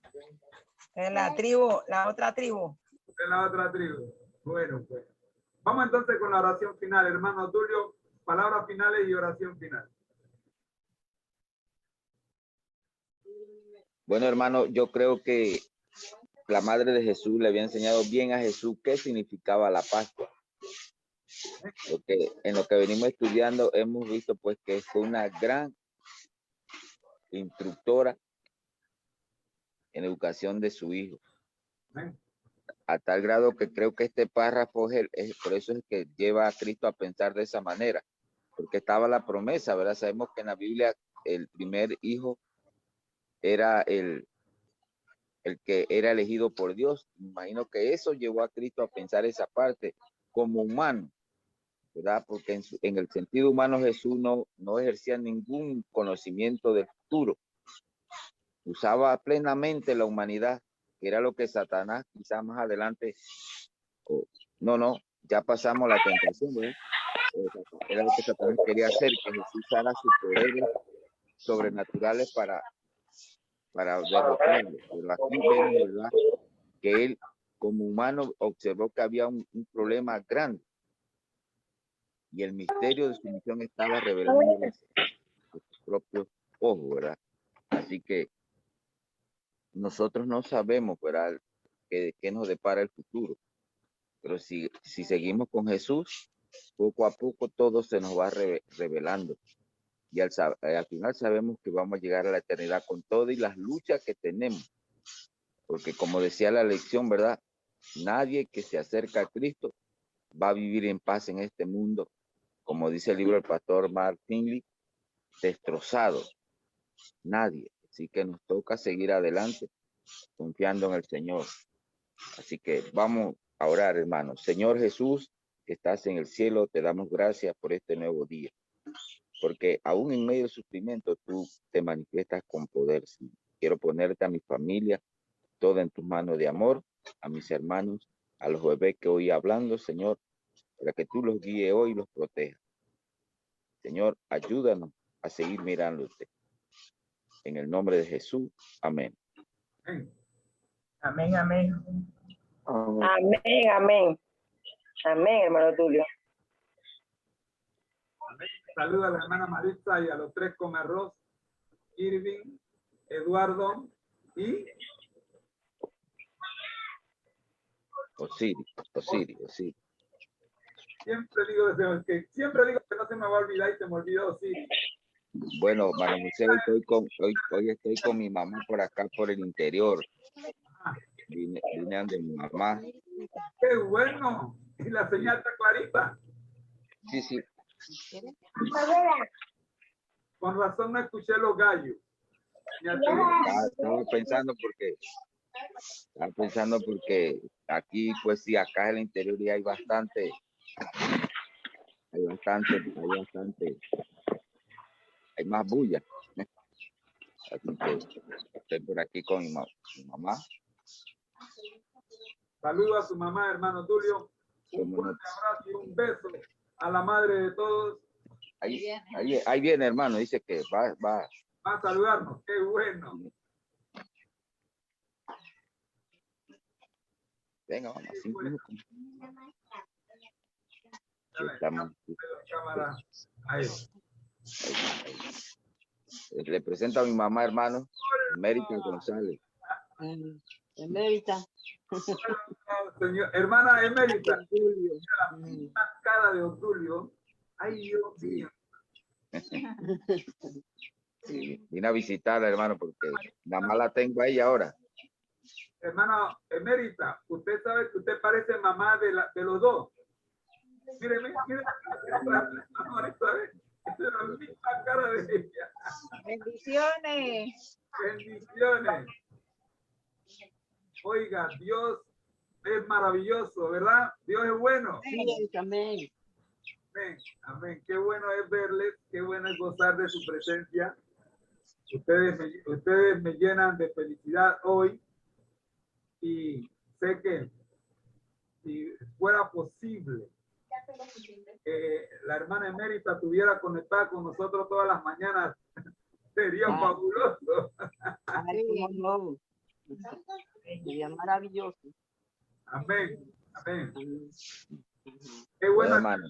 En la tribu, la otra tribu. De la otra tribu. Bueno, pues. Vamos entonces con la oración final, hermano Tulio. Palabras finales y oración final. Bueno, hermano, yo creo que la madre de Jesús le había enseñado bien a Jesús qué significaba la Pascua. Porque en lo que venimos estudiando hemos visto pues que fue una gran instructora en educación de su hijo. Amén. A tal grado que creo que este párrafo por eso es que lleva a Cristo a pensar de esa manera, porque estaba la promesa, ¿verdad? Sabemos que en la Biblia el primer hijo era el que era elegido por Dios. Me imagino que eso llevó a Cristo a pensar esa parte como humano, ¿verdad? Porque en el sentido humano Jesús no ejercía ningún conocimiento del futuro. Usaba plenamente la humanidad, que era lo que Satanás quizás más adelante, ya pasamos la tentación, ¿verdad? Era lo que Satanás quería hacer, que Jesús usara sus poderes sobrenaturales para derrotarlo. Pero aquí vemos, ¿verdad?, que él como humano observó que había un problema grande y el misterio de su misión estaba revelando a sus propios ojos, ¿verdad? Así que nosotros no sabemos, ¿verdad?, qué nos depara el futuro, pero si seguimos con Jesús, poco a poco todo se nos va revelando. Y al final sabemos que vamos a llegar a la eternidad con todas las luchas que tenemos. Porque como decía la lección, ¿verdad? Nadie que se acerca a Cristo va a vivir en paz en este mundo. Como dice el libro del pastor Mark Finley, destrozado. Nadie. Así que nos toca seguir adelante confiando en el Señor. Así que vamos a orar, hermanos. Señor Jesús, que estás en el cielo, te damos gracias por este nuevo día. Porque aún en medio del sufrimiento tú te manifiestas con poder. Sí. Quiero ponerte a mi familia toda en tus manos de amor, a mis hermanos, a los bebés que hoy hablando, Señor, para que tú los guíes hoy y los protejas. Señor, ayúdanos a seguir mirándote. En el nombre de Jesús, amén. Amén, amén. Amén, amén. Amén, hermano Tulio. Saluda a la hermana Maritza y a los tres come arroz, Irving, Eduardo y Osiris. siempre digo que no se me va a olvidar y se me olvidó Osiris. Bueno, María José, hoy estoy con mi mamá por acá, por el interior. Vine de mi mamá. ¡Qué bueno! Y la señal está clarita. Sí. Con razón no escuché los gallos. Estaba pensando porque aquí, pues sí, acá en el interior ya hay bastante, hay más bulla. Así que estoy por aquí con mi mamá. Saludo a su mamá, hermano Tulio. Un fuerte abrazo y un beso a la madre de todos. Ahí viene, hermano, dice que va. Va a saludarnos, qué bueno. Venga, mamá, 5 minutos. Ahí. Le presento a mi mamá, hermano, Mérita González. Emérita. Señor, hermana Emérita, la cara de Otulio. Ay, Dios mío. Sí, vine a visitarla, hermano, porque nada más la tengo ahí ahora. Hermano Emérita, usted sabe que usted parece mamá de los dos. Mire, es la misma cara de ella. Bendiciones. Bendiciones. Oiga, Dios es maravilloso, ¿verdad? Dios es bueno. Sí, amén. Amén, amén. Qué bueno es verles, qué bueno es gozar de su presencia. Ustedes me llenan de felicidad hoy y sé que si fuera posible que la hermana Emérita estuviera conectada con nosotros todas las mañanas, sería fabuloso. Ay, cómo no. Sería maravilloso. Amén, amén. Qué Bueno, bueno hermano.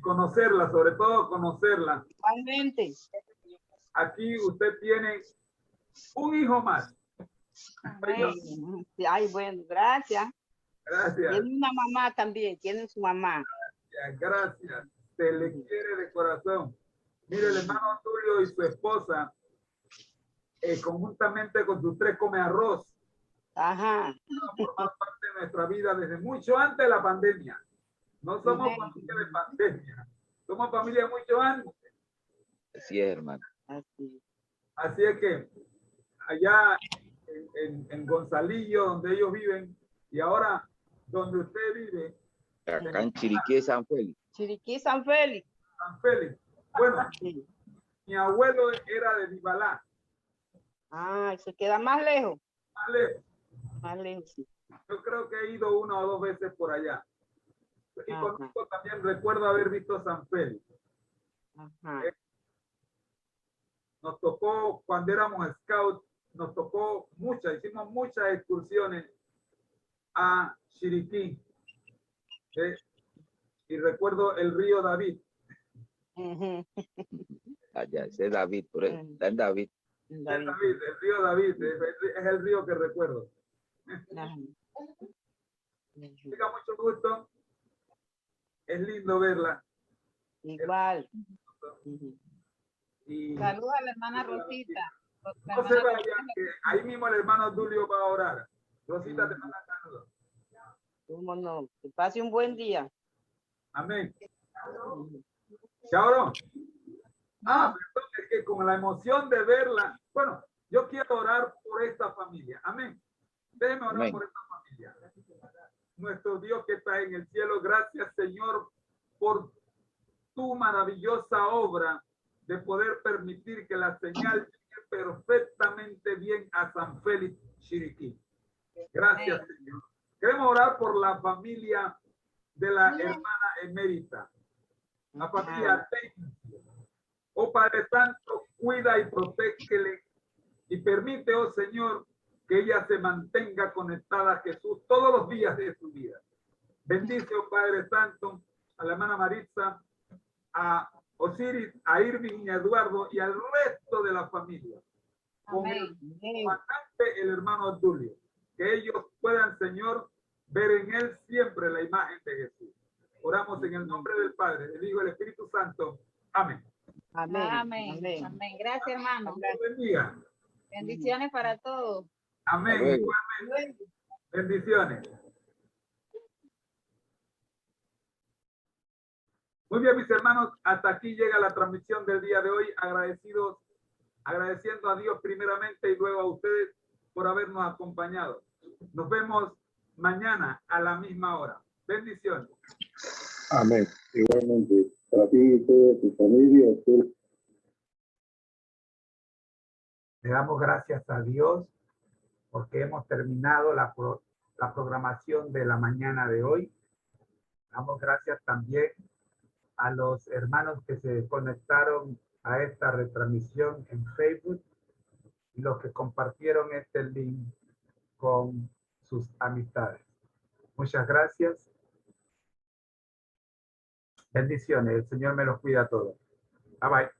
conocerla, sobre todo conocerla. Igualmente. Aquí usted tiene un hijo más. Sí, ay, bueno, gracias. Gracias. Tiene una mamá también, tiene su mamá. Gracias. Se le quiere de corazón. Mire, el hermano Tulio y su esposa, conjuntamente con sus 3 come arroz, Ajá. formar parte de nuestra vida desde mucho antes de la pandemia. No somos familia de pandemia, somos familia mucho antes. Así es, hermano. Así. Así es que allá en Gonzalillo, donde ellos viven, y ahora donde usted vive, Acá en Chiriquí, San Félix. Chiriquí, San Félix. San Félix. Bueno, Sí. mi abuelo era de Vivalá. Ah, se queda más lejos. Más lejos. Más lejos, sí. Yo creo que he ido 1 o 2 veces por allá. Y Ajá. conmigo también recuerdo haber visto San Félix. Ajá. Nos tocó, cuando éramos scouts, nos tocó hicimos muchas excursiones a Chiriquí. Y recuerdo el río David. Ujú. Allá, ese es David, por eso. Está en David. El río David, es el río que recuerdo. Ajá. Tenga mucho gusto. Es lindo verla. Igual. Y Saludos a la hermana Rosita. no se vayan, que ahí mismo el hermano Tulio va a orar. Rosita, te manda saludos. ¿Cómo no? Que pase un buen día. Amén. ¿Ya oró? Ah, perdón, es que con la emoción de verla, bueno, yo quiero orar por esta familia. Amén. Déjeme orar Amén. por esta familia. Nuestro Dios que está en el cielo, gracias, Señor, por tu maravillosa obra de poder permitir que la señal llegue perfectamente bien a San Félix, Chiriquí. Gracias, Señor. Queremos orar por la familia de la hermana Emérita, la familia Tencio. Oh Padre Santo, cuida y protégele y permite, oh Señor, que ella se mantenga conectada a Jesús todos los días de su vida. Bendice, oh Padre Santo, a la hermana Maritza, a Osiris, a Irving y a Eduardo y al resto de la familia. Con el comandante, el hermano Tulio. Que ellos puedan, Señor, ver en él siempre la imagen de Jesús. Oramos en el nombre del Padre, del Hijo y del Espíritu Santo. Amén. Amén. Amén. Amén. Amén. Gracias, hermano. Dios bendiga. Bendiciones para todos. Amén. Hasta luego. Igualmente. Bendiciones. Muy bien, mis hermanos, hasta aquí llega la transmisión del día de hoy. Agradeciendo a Dios primeramente y luego a ustedes por habernos acompañado. Nos vemos mañana a la misma hora. Bendiciones. Amén. Igualmente, para ti y toda tu familia. Le damos gracias a Dios porque hemos terminado la programación de la mañana de hoy. Damos gracias también a los hermanos que se conectaron a esta retransmisión en Facebook y los que compartieron este link con sus amistades. Muchas gracias. Bendiciones. El Señor me los cuida a todos. Bye bye.